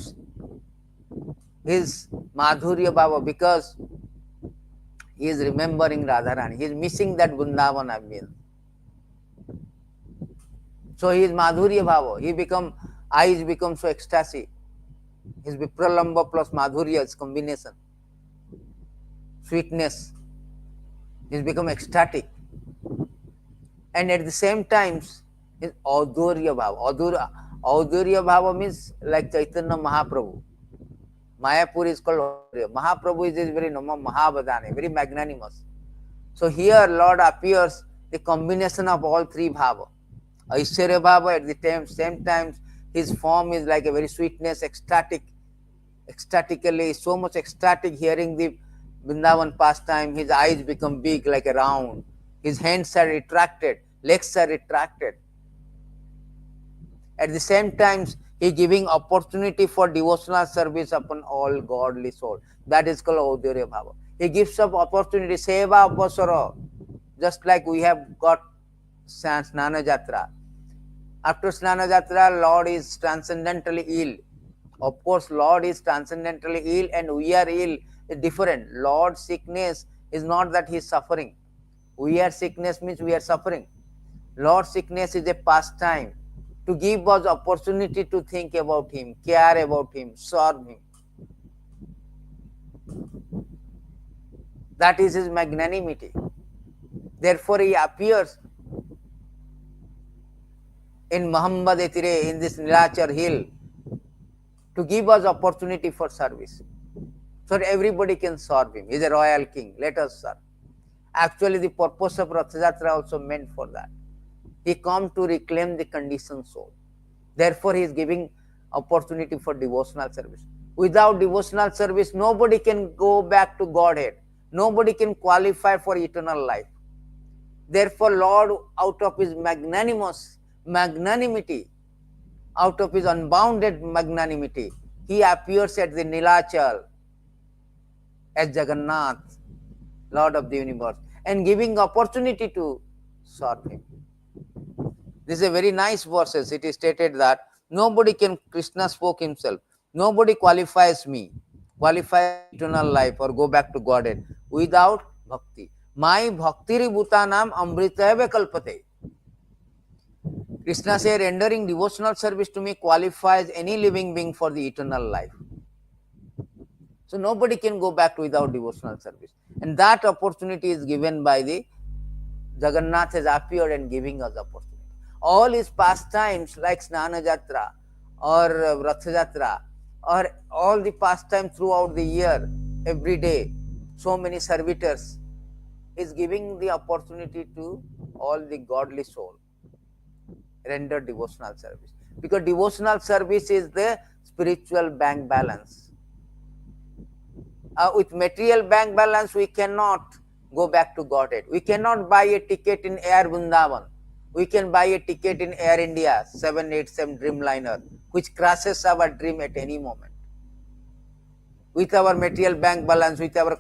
his Madhurya Bhava, because he is remembering Radharani. He is missing that Vrindavan ambience. So he is Madhurya Bhava. Eyes become so ecstasy. His Vipralamba plus Madhurya is combination. Sweetness. He has become ecstatic. And at the same time, his Audurya Bhava. Audurya Bhava means like Chaitanya Mahaprabhu. Mayapur is called Audurya. Mahaprabhu is very Mahavadane, very magnanimous. So here Lord appears the combination of all three Bhava. Aishwarya Bhava, at the same time his form is like a very sweetness, ecstatically, so much ecstatic hearing the Vrindavan pastime. His eyes become big like a round. His hands are retracted, legs are retracted. At the same time, he giving opportunity for devotional service upon all godly soul. That is called Audurya Bhava. He gives up opportunity, seva avasara, just like we have got Snana Jatra. After Snana Jatra, Lord is transcendentally ill. Of course, Lord is transcendentally ill and we are ill. It's different. Lord's sickness is not that he is suffering. We are sickness means we are suffering. Lord's sickness is a pastime to give us opportunity to think about him, care about him, serve him. That is his magnanimity. Therefore, he appears in Mahammadetire, in this Nilachar hill, to give us opportunity for service. So that everybody can serve him. He is a royal king. Let us serve. Actually, the purpose of Ratha Yatra also meant for that. He come to reclaim the conditioned soul. Therefore, he is giving opportunity for devotional service. Without devotional service, nobody can go back to Godhead. Nobody can qualify for eternal life. Therefore, Lord, out of his magnanimity, out of his unbounded magnanimity, he appears at the Nilachal as Jagannath, Lord of the universe, and giving opportunity to serve him. This is a very nice verses. It is stated that nobody can, Krishna spoke himself, nobody qualifies eternal life or go back to Godhead without bhakti. My bhaktiri bhutanam amritave kalpate. Krishna said, rendering devotional service to me qualifies any living being for the eternal life. So nobody can go back without devotional service. And that opportunity is given by the Jagannath has appeared and giving us opportunity. All his pastimes like Snana Jatra or Ratha Jatra or all the pastimes throughout the year, every day, so many servitors, is giving the opportunity to all the godly soul render devotional service. Because devotional service is the spiritual bank balance. With material bank balance, we cannot go back to Godhead. We cannot buy a ticket in Air Vrindavan. We can buy a ticket in Air India 787 Dreamliner, which crashes our dream at any moment. With our material bank balance, with our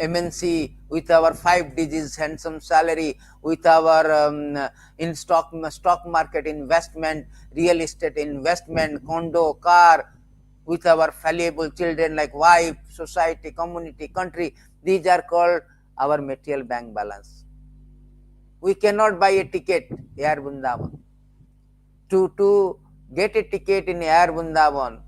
MNC, with our 5 digits handsome salary, with our in stock market investment, real estate investment, condo, car, with our valuable children like wife, society, community, country, these are called our material bank balance. We cannot buy a ticket Air Vrindavan. To get a ticket in Air Vrindavan,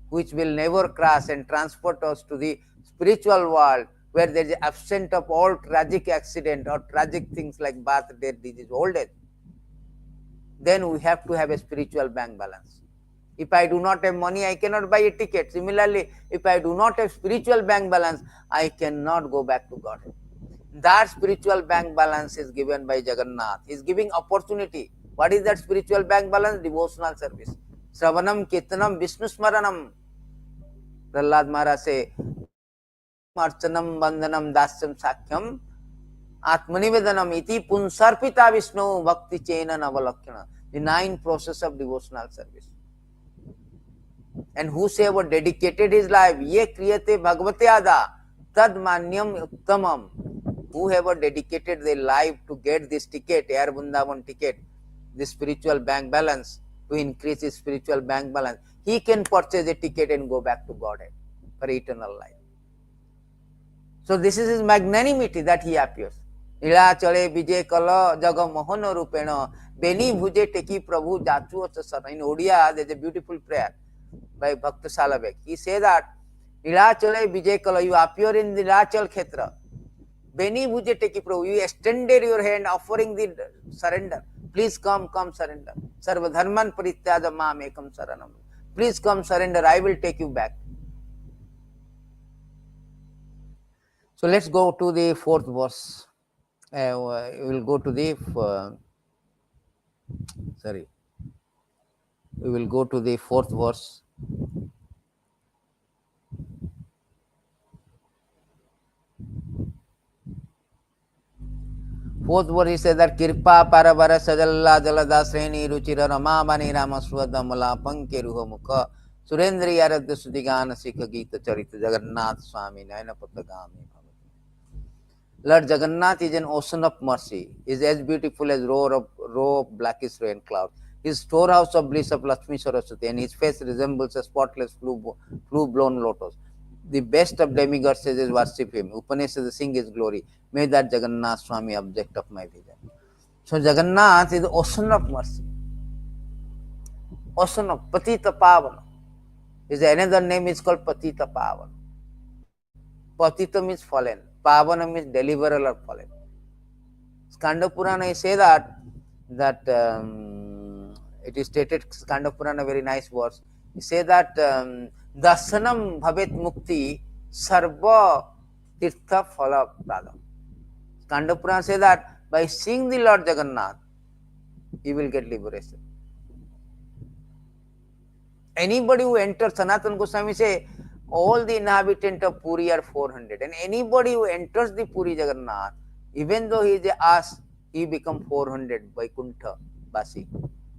which will never crash and transport us to the spiritual world, where there is absent of all tragic accident or tragic things like birth, death, disease, old age, then we have to have a spiritual bank balance. If I do not have money, I cannot buy a ticket. Similarly, if I do not have spiritual bank balance, I cannot go back to God. That spiritual bank balance is given by Jagannath. He is giving opportunity. What is that spiritual bank balance? Devotional service. Sravanam, Kirtanam, Visnu Smaranam. Prahlad Maharaj say, Archanam, Bandhanam, Dasyam, Sakhyam, Atmanivedanam, Iti Punsarpita Vishnu, Bhakti Chena Navalakhyana. The 9 process of devotional service. And whosoever dedicated his life, ye kriyate bhagavate ada, tad manyam uttamam. Whoever dedicated their life to get this ticket, Air Vrindavan ticket, this spiritual bank balance, to increase his spiritual bank balance, he can purchase a ticket and go back to Godhead for eternal life. So this is his magnanimity that he appears. Ila chale vijay kala jaga mohana rupena beni bhuje teki prabhu jatu asasana. In Odia, there is a beautiful prayer by Bhakta Salabek. He says that Nilachale Vijay Kala, you appear in the Nilachal Khetra. Beni Bhuje Teki Prabhu, you extended your hand offering the surrender. Please come surrender. Sarva-dharman parityāja mam ekam saranam. Please come surrender, I will take you back. So let's go to the 4th verse. We will go to the we will go to the 4th verse. 4th verse, he says that Kirpa Parabara Sajalla Jalada Sreni Ruchira Ramabani Ramaswadamala Pankeruha Mukha Surendri Aradya Sudigana Sikha Gita Charita Jagannatha Svami nayana-patha-gāmī. Lord Jagannath is an ocean of mercy, is as beautiful as row of blackish rain clouds. His storehouse of bliss of Lakshmi Saraswati, and his face resembles a spotless blue-blown lotus. The best of demigods says worship him. Upanishads sing his glory. May that Jagannatha Swami object of my vision. So Jagannath is the ocean of mercy. Ocean of Patita Pavana. His another name is called Patita Pavana. Patita means fallen. Pavana means deliverer or fallen. Skanda Purana say that it is stated, Skanda Purana, very nice verse. He say that dasanam bhavet mukti sarva tirtha phala prada. Skanda Purana says that by seeing the Lord Jagannath, you will get liberation. Anybody who enters, Sanatana Goswami say, all the inhabitants of Puri are 400. And anybody who enters the Puri Jagannath, even though he is a ass, he becomes 400, Vaikuntha Basi,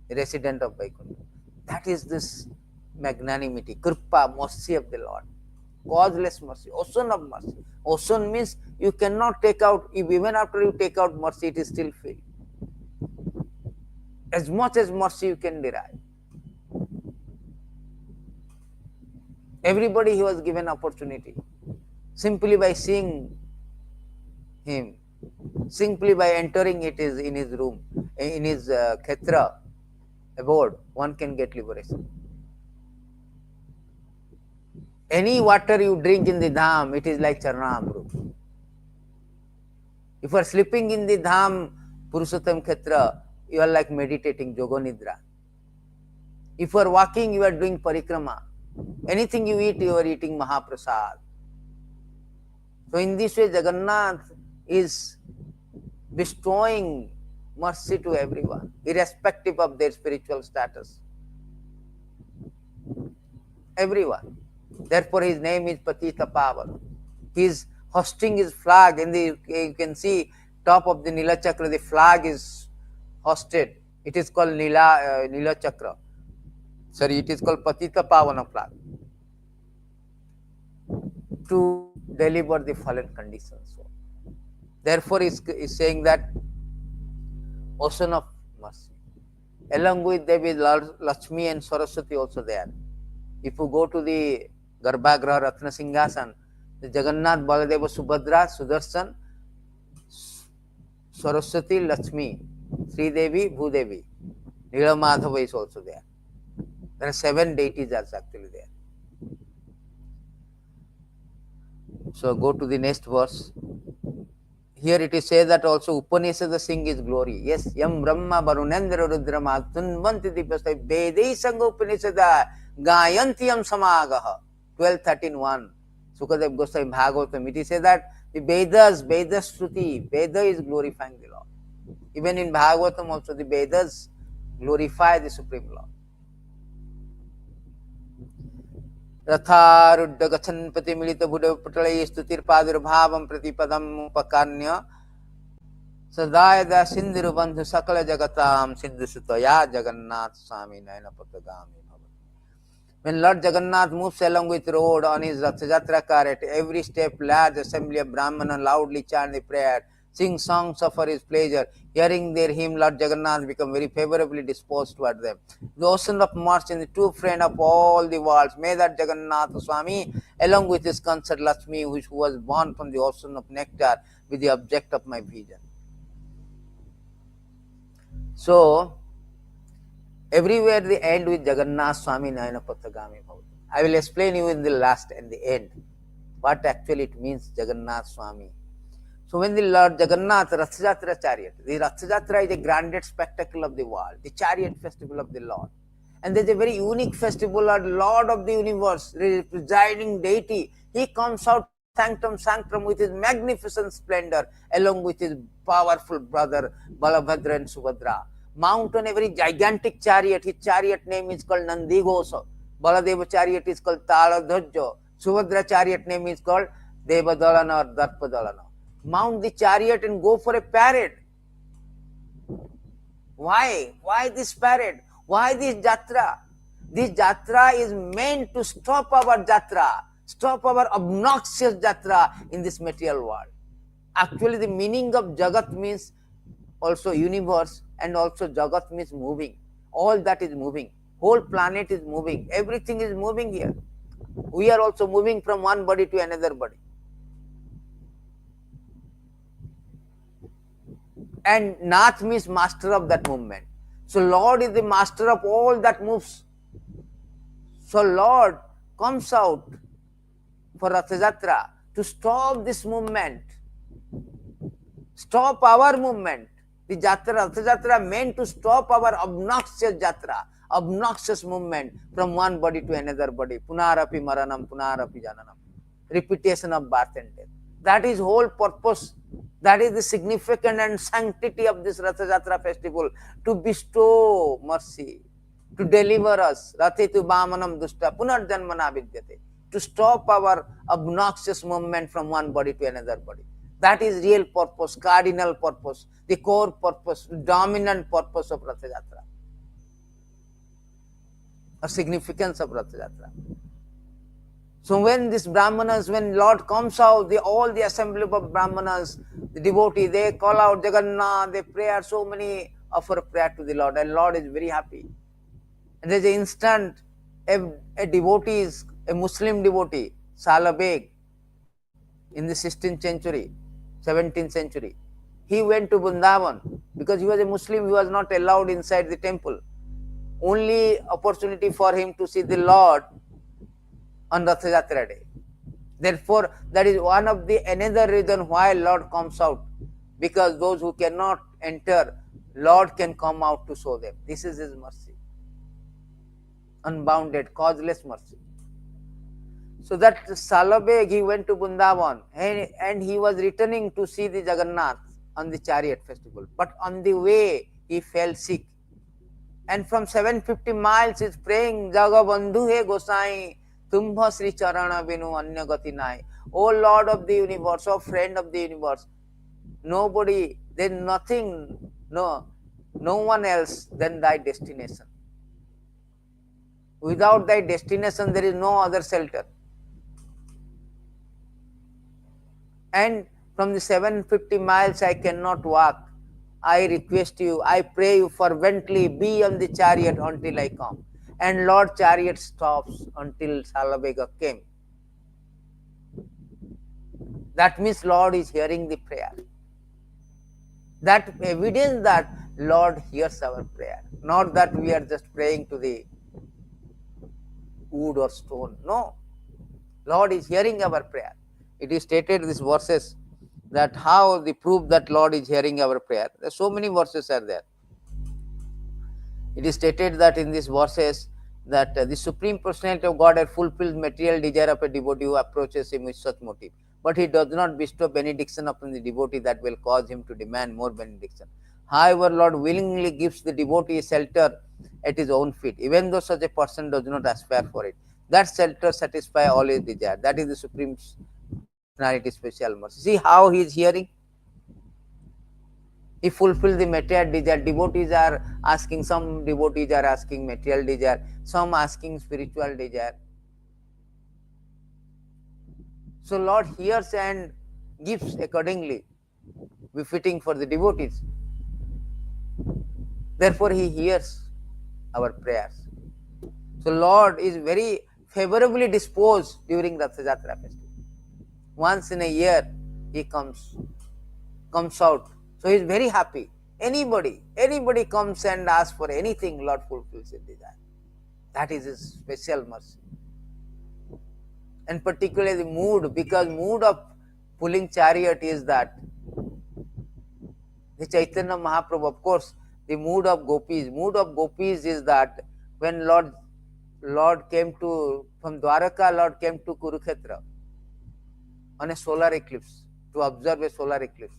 resident of Vaikuntha. That is this magnanimity, Kripa, mercy of the Lord. Causeless mercy, ocean of mercy. Ocean means you cannot take out, even after you take out mercy, it is still filled. As much as mercy you can derive. Everybody he was given opportunity. Simply by seeing him, simply by entering it is in his room, in his khetra, abode, one can get liberation. Any water you drink in the dham, it is like Charnamrut. If you are sleeping in the dham, Purushottam Khetra, you are like meditating, Yoganidra. If you are walking, you are doing parikrama. Anything you eat, you are eating Mahaprasad. So in this way, Jagannath is bestowing mercy to everyone, irrespective of their spiritual status. Everyone. Therefore, his name is Patita Pavan. He is hosting his flag. In the, you can see top of the Nila Chakra, the flag is hosted. It is called Nila Chakra. Sorry, it is called Patita Pavana flag. To deliver the fallen conditions. So, therefore, he is saying that ocean of mercy. Along with there is Lakshmi and Saraswati also there. If you go to the Garbhagraha Ratna Singhasan, the Jagannath, Baladeva, Subhadra, Sudarshan, Saraswati, Lakshmi, Sri Devi, Bhudevi, Nila-Madhava is also there. There are 7 deities are actually there. So go to the next verse. Here it is said that also Upanishad sing is glory. Yes, Yam Brahma Varunendra Rudrama Tunvanti Dipastai Vedai Sangha Upanishada Gayantiyam Samagaha 12:13:1. Sukadev Goswami Bhagavatam. It is said that the Vedas, Sruti, Veda is glorifying the Lord. Even in Bhagavatam also the Vedas glorify the Supreme Lord. Ratharuddha Gachanpati Milita Buddha Patalai Stutir Padirabhavam Pratipadam Upakanya Sadayada Sindhiru Bandhu Sakala Jagatam Sindhu Sutaya Jagannatha Svami nayana-patha-gāmī. When Lord Jagannath moves along with road on his Rathayatra car, at every step large assembly of Brahmana loudly chant the prayer, sing songs for his pleasure. Hearing their hymn, Lord Jagannath become very favorably disposed toward them. The ocean of mercy and the true friend of all the worlds, may that Jagannatha Svami, along with his consort Lakshmi, who was born from the ocean of nectar, be the object of my vision. So, everywhere they end with Jagannatha Svami nayana-patha-gāmī. I will explain you in the last and the end what actually it means, Jagannatha Svami. So when the Lord Jagannath Rathayatra chariot, the Rathayatra is the grandest spectacle of the world, the chariot festival of the Lord. And there is a very unique festival, Lord of the universe, the presiding deity. He comes out sanctum with his magnificent splendor, along with his powerful brother Balabhadra and Subhadra. Mount on a very gigantic chariot. His chariot name is called Nandighosa. Baladeva chariot is called Taladhajja. Subhadra chariot name is called Devadalana or Darpadalana. Mount the chariot and go for a parade. Why? Why this parade? Why this jatra? This jatra is meant to stop our jatra, stop our obnoxious jatra in this material world. Actually, the meaning of Jagat means also universe, and also Jagat means moving. All that is moving. Whole planet is moving. Everything is moving here. We are also moving from one body to another body. And Nath means master of that movement. So Lord is the master of all that moves. So Lord comes out for Rathayatra to stop this movement, stop our movement. The Jatra, Rathayatra meant to stop our obnoxious Jatra, obnoxious movement from one body to another body. Punarapi maranam, punarapi jananam. Repetition of birth and death. That is whole purpose. That is the significance and sanctity of this Ratha Jatra festival, to bestow mercy, to deliver us, Rathitu Bhamanam Dushta Punarjanmana Vidyate, to stop our obnoxious movement from one body to another body. That is real purpose, cardinal purpose, the core purpose, dominant purpose of Ratha Jatra, or significance of Ratha Jatra. So when this Brahmanas, when Lord comes out, all the assembly of Brahmanas, the devotee, they call out Jagannath, they pray, so many offer prayer to the Lord, and Lord is very happy. And there's an instant, a devotee, a Muslim devotee, Salabeg, in the 16th century, 17th century, he went to Vrindavan because he was a Muslim, he was not allowed inside the temple. Only opportunity for him to see the Lord on Ratha Jatra day. Therefore, that is one of the another reason why Lord comes out, because those who cannot enter, Lord can come out to show them. This is His mercy, unbounded, causeless mercy. So that Salabeg, he went to Vrindavan and he was returning to see the Jagannath on the chariot festival. But on the way, he fell sick. And from 750 miles, he is praying, Jagabandhu he Gosai, Tumbha Sri Charana Vinu Anya Gati Nai. O Lord of the universe, O friend of the universe, nobody, there is nothing, no one else than thy destination. Without thy destination, there is no other shelter. And from the 750 miles I cannot walk. I request you, I pray you fervently, be on the chariot until I come. And Lord chariot stops until Salabega came. That means Lord is hearing the prayer. That evidence that Lord hears our prayer. Not that we are just praying to the wood or stone. No. Lord is hearing our prayer. It is stated these verses that how the proof that Lord is hearing our prayer. There are so many verses are there. It is stated that in these verses that the Supreme Personality of God has fulfilled material desire of a devotee who approaches Him with such motive. But He does not bestow benediction upon the devotee that will cause him to demand more benediction. However, Lord willingly gives the devotee shelter at His own feet, even though such a person does not aspire for it. That shelter satisfies all his desire. That is the Supreme Personality special mercy. See how He is hearing? He fulfills the material desire. Devotees are asking, some devotees are asking material desire, some asking spiritual desire. So Lord hears and gives accordingly, befitting for the devotees. Therefore He hears our prayers. So Lord is very favorably disposed during Ratha Jatra festival. Once in a year He comes out. So He is very happy. Anybody comes and asks for anything, Lord fulfills His desire. That is His special mercy. And particularly the mood, because mood of pulling chariot is that the Chaitanya Mahaprabhu, of course, the mood of gopis is that when Lord came to, from Dwaraka, Lord came to Kurukshetra on a solar eclipse, to observe a solar eclipse.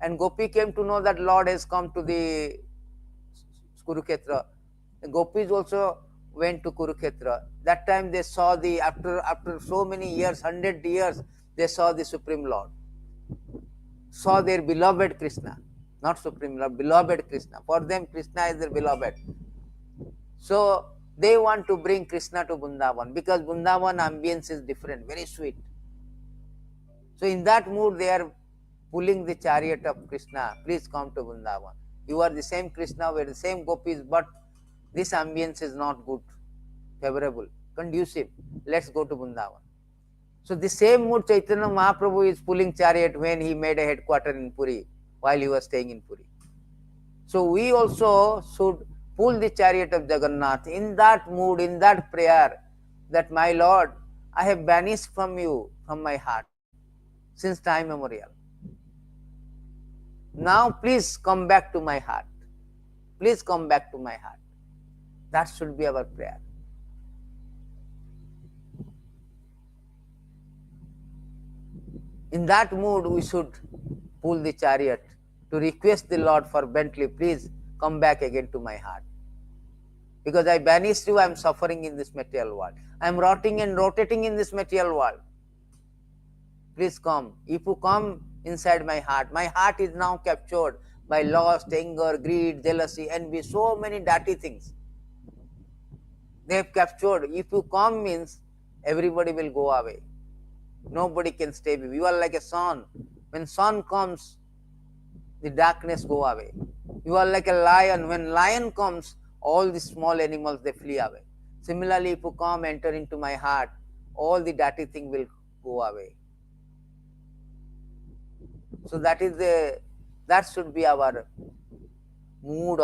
And Gopi came to know that Lord has come to the Kurukshetra. The gopis also went to Kurukshetra. That time they saw after so many years, 100 years, they saw the Supreme Lord. Saw their beloved Krishna. Not Supreme Lord, beloved Krishna. For them, Krishna is their beloved. So they want to bring Krishna to Vrindavan, because Vrindavan ambience is different, very sweet. So in that mood, they are pulling the chariot of Krishna. Please come to Vrindavan. You are the same Krishna, we are the same gopis, but this ambience is not good, favorable, conducive. Let's go to Vrindavan. So the same mood Chaitanya Mahaprabhu is pulling chariot when he made a headquarter in Puri, while he was staying in Puri. So we also should pull the chariot of Jagannath in that mood, in that prayer, that my Lord, I have banished from you, from my heart, since time immemorial. Now please come back to my heart. Please come back to my heart. That should be our prayer. In that mood, we should pull the chariot to request the Lord fervently, please come back again to my heart. Because I banished you, I am suffering in this material world. I am rotting and rotating in this material world. Please come. If you come inside my heart is now captured by lust, anger, greed, jealousy, envy, so many dirty things. They have captured. If you come means everybody will go away. Nobody can stay with you. You are like a sun. When sun comes, the darkness go away. You are like a lion. When lion comes, all the small animals, they flee away. Similarly, if you come, enter into my heart, all the dirty thing will go away. So that should be our mood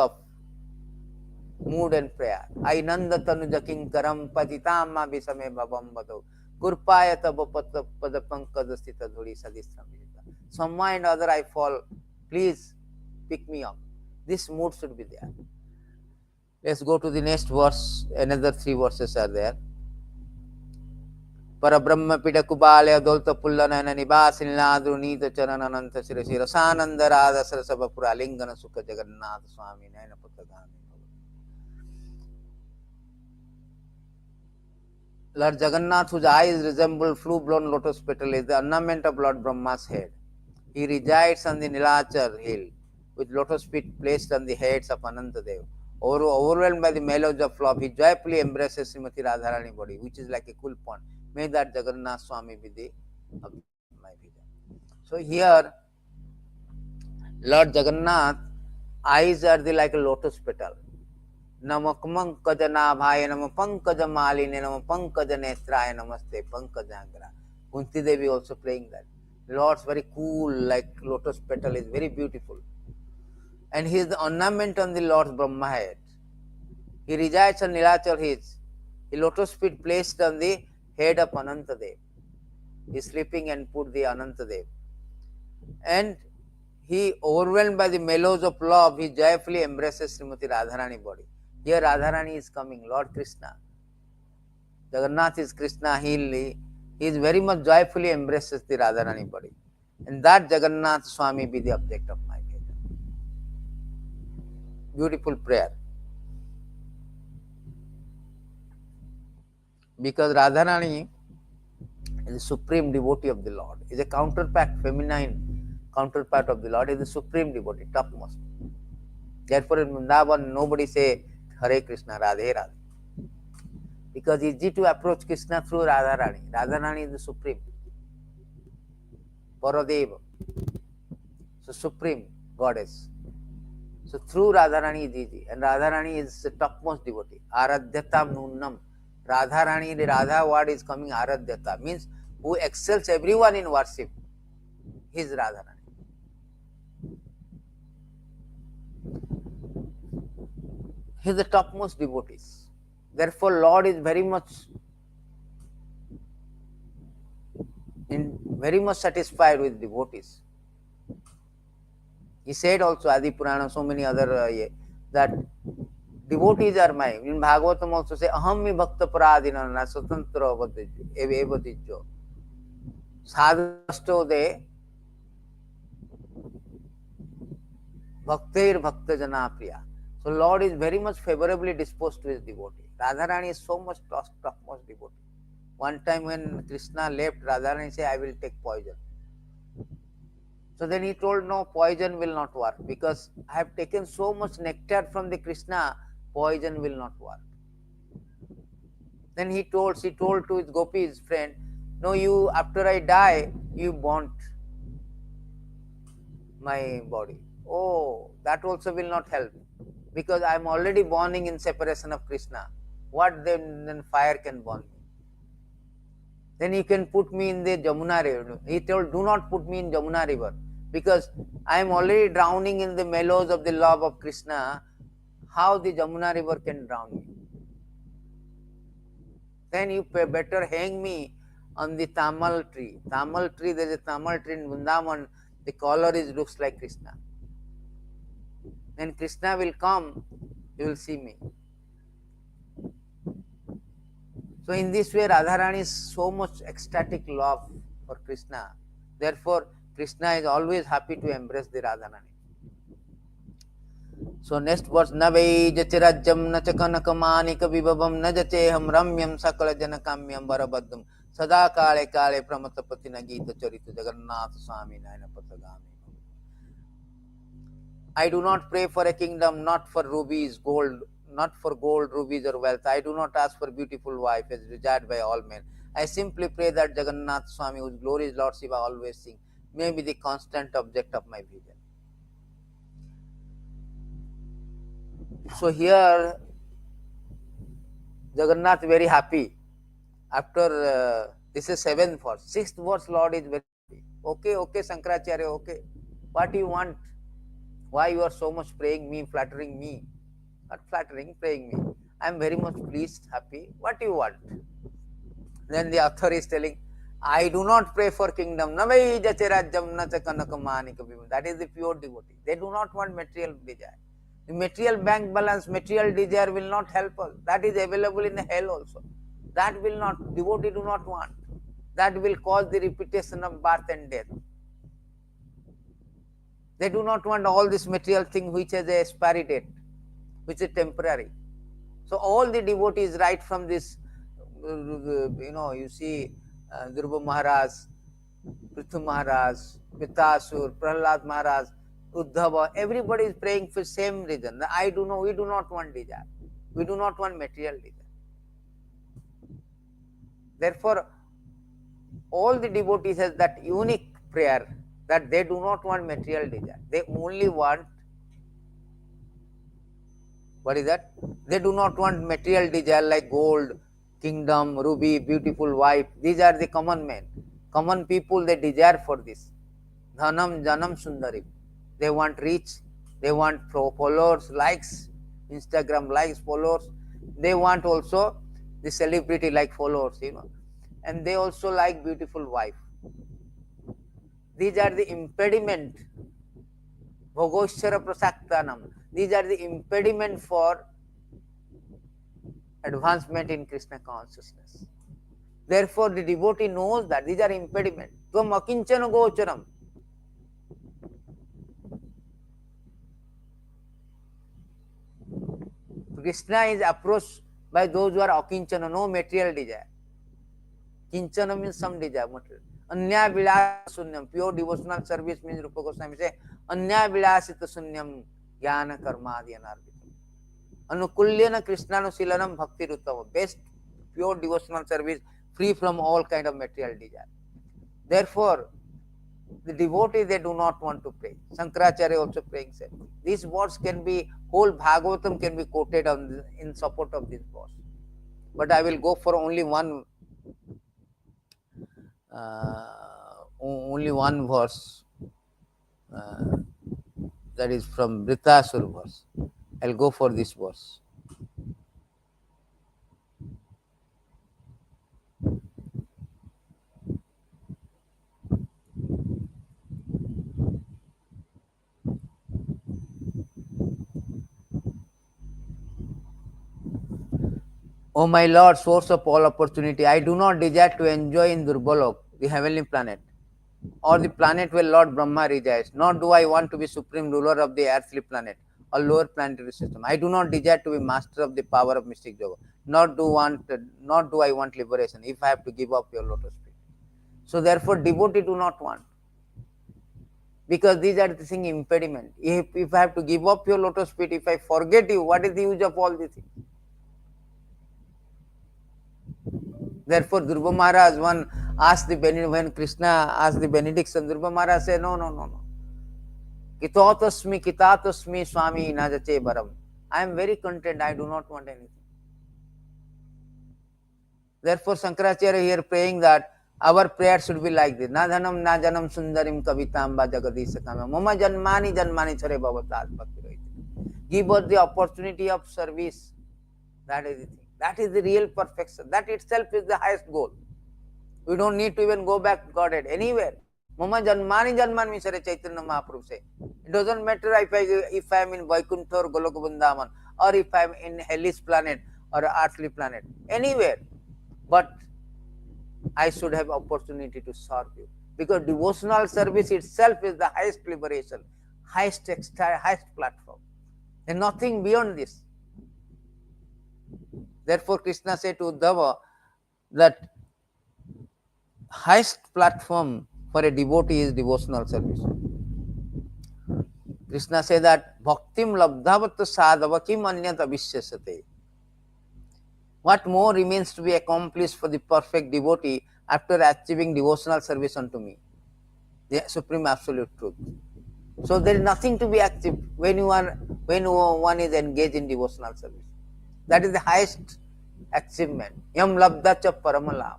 and prayer. I nanda tanuja kinkaram patitamma visame bhavam vado kurpaya tava pada pankaj sthita dhuli sadistram. Somehow or other I fall, please pick me up. This mood should be there. Let's go to the next verse. Another 3 verses are there. Parabrahma pidakubale adolta pullanana nibasinladru nita charanananta shirasi rasananda radha sarasabha puralingana sukha Jagannatha Svami nayana-patha-gāmī. Lord Jagannath, whose eyes resemble full-blown lotus petal, is the ornament of Lord Brahma's head. He resides on the Nilachar hill, with lotus feet placed on the heads of Anantadev. Overwhelmed by the mellows of love, he joyfully embraces Srimati Radharani body, which is like a cool pond. May that Jagannatha Swami be the object of my vision. So here, Lord Jagannath, eyes are like a lotus petal. Nama pankaja nabhaya, nama pankaja maline, nama pankaja nestraya, namaste pankajangra. Kunti Devi also playing that. Lord's very cool, like lotus petal, is very beautiful. And he is the ornament on the Lord's Brahma head. He resides on Nilachar hills. The lotus feet placed on the head of Anantadev. He is sleeping and put the Anantadev. And he, overwhelmed by the mellows of love, he joyfully embraces Srimati Radharani body. Here Radharani is coming, Lord Krishna. Jagannath is Krishna, he is very much joyfully embraces the Radharani body. And that Jagannatha Swami be the object of my vision. Beautiful prayer. Because Radharani is the supreme devotee of the Lord, is a counterpart, feminine counterpart of the Lord, is the supreme devotee, topmost. Therefore in Vrindavan nobody say Hare Krishna, Radhe Radhe. Because it's easy to approach Krishna through Radharani. Radharani is the supreme. Paradeva. So supreme goddess. So through Radharani is easy. And Radharani is the topmost devotee. Aradhyatam nunnam. Radharani, the Radha word is coming Aradhyata. Means who excels everyone in worship. He is Radharani. He is the topmost devotees. Therefore, Lord is very much satisfied with devotees. He said also, Adi Purana, so many other, that devotees are mine. In Bhagavatam also say, Aham mi bhakta paradina na swatantra evadijjo. Sadhasto de bhaktair bhakta jana priya. So Lord is very much favorably disposed to his devotee. Radharani is so much topmost devotee. One time when Krishna left, Radharani said, I will take poison. So then he told, no, poison will not work, because I have taken so much nectar from the Krishna, poison will not work. Then she told to his gopi, his friend, no, you, after I die, you burnt my body. Oh, that also will not help, because I am already burning in separation of Krishna. What then fire can burn me? Then you can put me in the Jamuna river. He told, do not put me in Jamuna river, because I am already drowning in the mellows of the love of Krishna. How the Jamuna river can drown me? Then you better hang me on the Tamal tree. Tamal tree, there is a Tamal tree in Vrindavan. The color looks like Krishna. Then Krishna will come, you will see me. So in this way, Radharani is so much ecstatic love for Krishna Therefore, Krishna is always happy to embrace the Radharani. So next verse, Navai jachirajyam na chakanakamanika vibhavam na jacheham ramyam sakala janakamyam varabhaddam sada kale kale pramatapati nagita charita Jagannatha Svami nayana-patha-gāmī. I do not pray for a kingdom, not for rubies, gold, not for gold, rubies or wealth. I do not ask for beautiful wife as desired by all men. I simply pray that Jagannatha Swami, whose glories Lord Shiva always sing, may be the constant object of my vision. So here, Jagannath very happy. After this is 7th verse. 6th verse, Lord is very happy. Okay, Shankaracharya, okay. What do you want? Why you are so much praying me, flattering me? Not flattering, praying me. I am very much pleased, happy. What do you want? Then the author is telling, I do not pray for kingdom. That is the pure devotee. They do not want material desire. The material bank balance, material desire will not help us. That is available in hell also. That will not, devotee do not want. That will cause the repetition of birth and death. They do not want all this material thing which has a expiry date, which is temporary. So all the devotees right from this, you see Dhruva Maharaj, Prithu Maharaj, Pitasur, Prahlad Maharaj, Uddhava, everybody is praying for same reason. We do not want desire. We do not want material desire. Therefore, all the devotees has that unique prayer that they do not want material desire. They only want, what is that? They do not want material desire like gold, kingdom, ruby, beautiful wife. These are the common men. Common people, they desire for this. Dhanam, janam, sundarim. They want reach. They want followers, likes, Instagram likes, followers. They want also the celebrity like followers, And they also like beautiful wife. These are the impediment. Bhogoshara prasaktanam. These are the impediment for advancement in Krishna consciousness. Therefore, the devotee knows that these are impediment. Tvam akinchana gocharam. Krishna is approached by those who are akinchana, no material desire. Kinchana means some desire, material. Anya vilasita sunyam, pure devotional service means Rupa Goswami say, Anya vilasita sunyam jnana karmadi anarpitam. Anukulyana krishnanu silanam bhakti ruttama. Best pure devotional service, free from all kind of material desire. Therefore, the devotees, they do not want to pray. Shankaracharya also praying same. These words can be, whole Bhagavatam can be quoted in support of this verse. But I will go for only one verse, that is from Vritasur verse. I'll go for this verse. O my Lord, source of all opportunity, I do not desire to enjoy in Durbalok, the heavenly planet, or the planet where Lord Brahma resides, nor do I want to be supreme ruler of the earthly planet or lower planetary system. I do not desire to be master of the power of mystic yoga, nor do I want liberation if I have to give up your lotus feet. So therefore, devotee do not want, because these are the thing impediment. If I have to give up your lotus feet, if I forget you, what is the use of all these things? Therefore, Dhruva Maharaj, when Krishna asked the benediction, Dhruva Maharaj said, no. Kitatasmi swāmī najache baram. I am very content, I do not want anything. Therefore, Shankaracharya here praying that our prayer should be like this. Na dhanam na janam sundarim kavitamba jagadisakama. Mama janmani chare bhavatās bhakti. Give us the opportunity of service. That is the thing. That is the real perfection. That itself is the highest goal. We don't need to even go back to Godhead anywhere. Mama janmani sare Chaitanya Mahaprabhu say. It doesn't matter if I am in Vaikuntha or Goloka Vrindavan, or if I am in hellish planet or earthly planet, anywhere. But I should have opportunity to serve you. Because devotional service itself is the highest liberation, highest platform. And nothing beyond this. Therefore, Krishna said to Uddhava that highest platform for a devotee is devotional service. Krishna said that bhaktim labdhavat sadhava kim anyat avishyasate. What more remains to be accomplished for the perfect devotee after achieving devotional service unto me, the supreme absolute truth? So there is nothing to be achieved when one is engaged in devotional service. That is the highest achievement. Yam labdha cha paramala.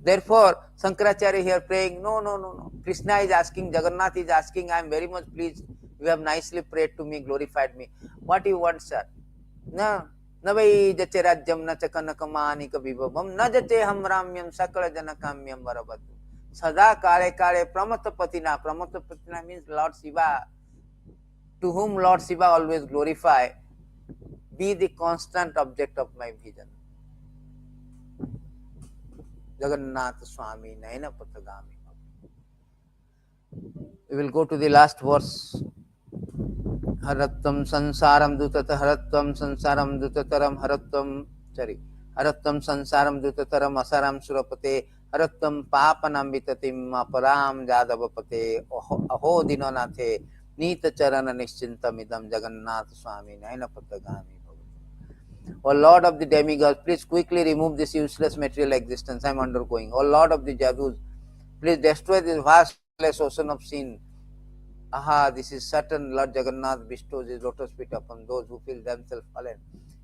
Therefore, Shankaracharya here praying, no. Krishna is asking, Jagannath is asking, I am very much pleased. You have nicely prayed to me, glorified me. What you want, sir? Na vai jache rajyam na chakanakamanika vibhavam na jache ham ramyam sakala janakamyam varabhatu. Sada kale kale pramatapatina. Pramatapatina means Lord Shiva, to whom Lord Shiva always glorify, be the constant object of my vision. Jagannatha Svami, nayana-patha-gāmī. We will go to the last verse. Harattam sansaram dutata harattam sansaram dutataram harattam sansaram dutataram asaram surapate harattam papanam vitatim aparam jadavapate aho dinonathe nita charana nischintam idam Jagannatha Svami nayana-patha-gāmī. O Lord of the demigods, please quickly remove this useless material existence I am undergoing. O Lord of the Jadus, please destroy this vast ocean of sin. Aha, this is certain. Lord Jagannath bestows his lotus feet upon those who feel themselves fallen,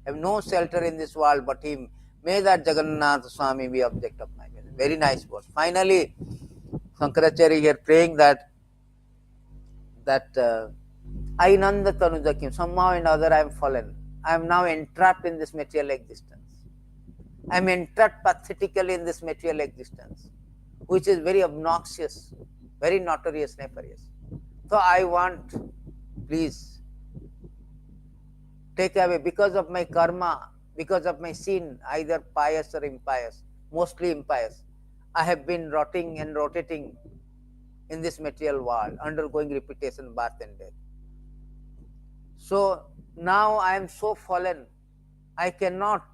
have no shelter in this world but him. May that Jagannatha Swami be object of my vision. Very nice verse. Finally, Shankaracharya here praying that I nanda tanujakim, somehow or other I am fallen. I am now entrapped in this material existence. I am entrapped pathetically in this material existence, which is very obnoxious, very notorious, nefarious. So I want, please, take away, because of my karma, because of my sin, either pious or impious, mostly impious, I have been rotting and rotating in this material world, undergoing repetition, birth and death. So now I am so fallen, I cannot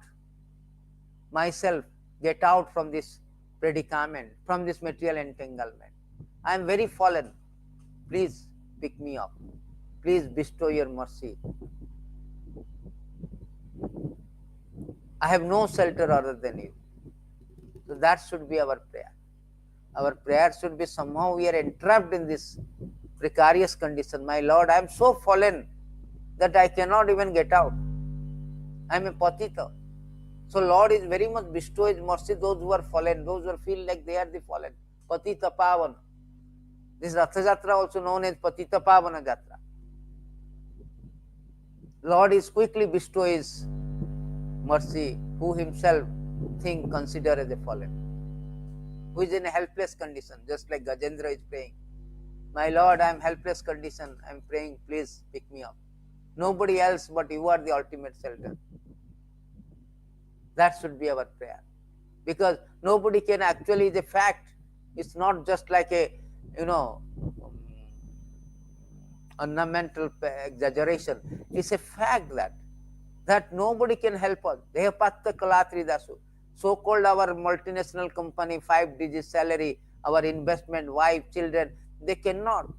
myself get out from this predicament, from this material entanglement. I am very fallen. Please pick me up. Please bestow your mercy. I have no shelter other than you. So that should be our prayer. Our prayer should be, somehow we are entrapped in this precarious condition. My Lord, I am so fallen that I cannot even get out. I am a patita. So Lord is very much bestow his mercy those who are fallen, those who feel like they are the fallen. Patita Pavana. This Ratha Jatra also known as Patita Pavana Jatra. Lord is quickly bestow his mercy, who himself consider as a fallen, who is in a helpless condition, just like Gajendra is praying. My Lord, I am helpless condition. I am praying, please pick me up. Nobody else but you are the ultimate shelter. That should be our prayer. Because nobody can actually, the fact, it's not just like a, ornamental exaggeration. It's a fact that nobody can help us. Dehapatta-kalatri-dasu. So-called our multinational company, 5-digit salary, our investment, wife, children, they cannot.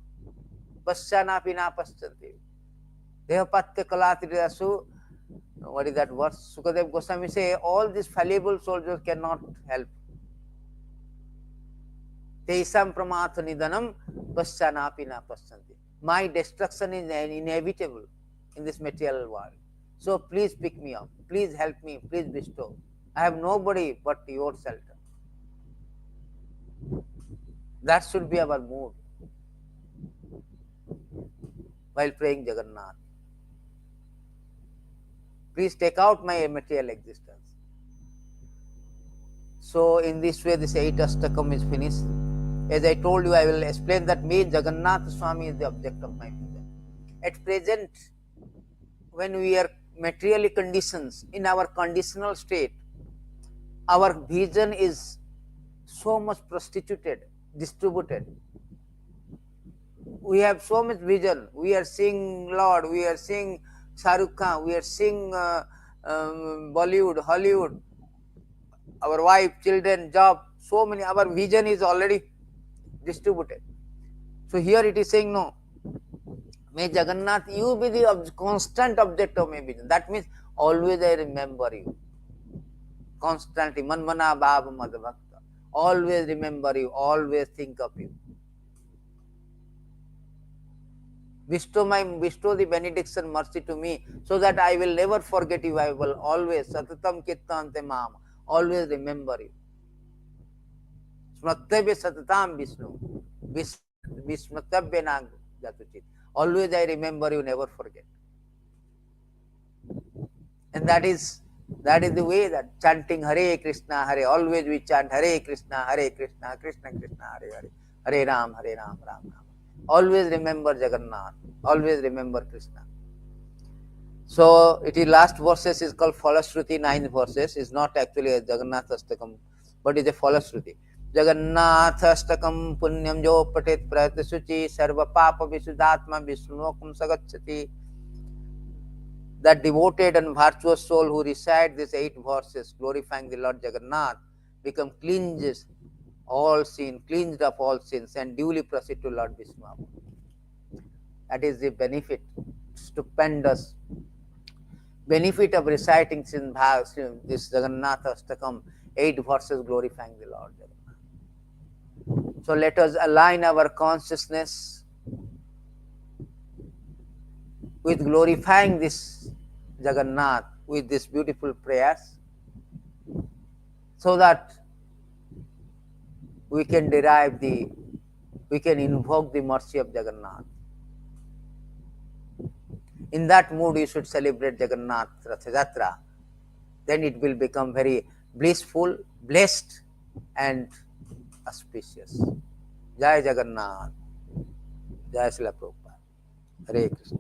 Pasyana-pina paschanti. Dehapatta-kalatri-dasu. What is that verse? Sukadev Goswami say, all these fallible soldiers cannot help. Teisam pramatha nidanam pasyana-pina paschanti. My destruction is inevitable in this material world. So please pick me up. Please help me. Please bestow. I have nobody but your shelter. That should be our mood while praying Jagannath. Please take out my material existence. So in this way, this 8th Ashtakam is finished. As I told you, I will explain that me, Jagannatha Swami, is the object of my vision. At present, when we are materially conditioned, in our conditional state, our vision is so much prostituted, distributed. We have so much vision. We are seeing Lord, we are seeing Shahrukh Khan, we are seeing Bollywood, Hollywood, our wife, children, job, so many, our vision is already distributed. So here it is saying, no, may Jagannath, you be the constant object of my vision. That means always I remember you. Constantly, manmana bhava madbhakta. Always remember you, always think of you. Bestow the benediction, mercy to me, so that I will never forget you. I will always, satatam kittante mam, always remember you. Smattabya satatam Visnu, Vismattabya na jatuchit. Always I remember you, never forget. And that is the way that chanting Hare Krishna, Hare, always we chant Hare Krishna, Krishna Krishna, Hare Hare, Hare Ram, Ram Ram. Always remember Jagannath, always remember Krishna. So it is last verses is called phala sruti, 9 verses, is not actually a Jagannatha Astakam, but is a phala sruti. Jagannatha Astakam punyam jo patet prayatah śucih sarva-pāpa-viśuddhātmā u-lokam gacchati. That devoted and virtuous soul who recite these 8 verses glorifying the Lord Jagannath become cleansed of all sins, and duly proceed to Lord Visvambhar. That is the benefit, stupendous benefit of reciting this Jagannatha Astakam, 8 verses glorifying the Lord Jagannath. So let us align our consciousness with glorifying this Jagannath with these beautiful prayers, so that we can invoke the mercy of Jagannath. In that mood, you should celebrate Jagannath Rath Yatra. Then it will become very blissful, blessed, and auspicious. Jai Jagannath, Jai Srila Prabhupada. Hare Krishna.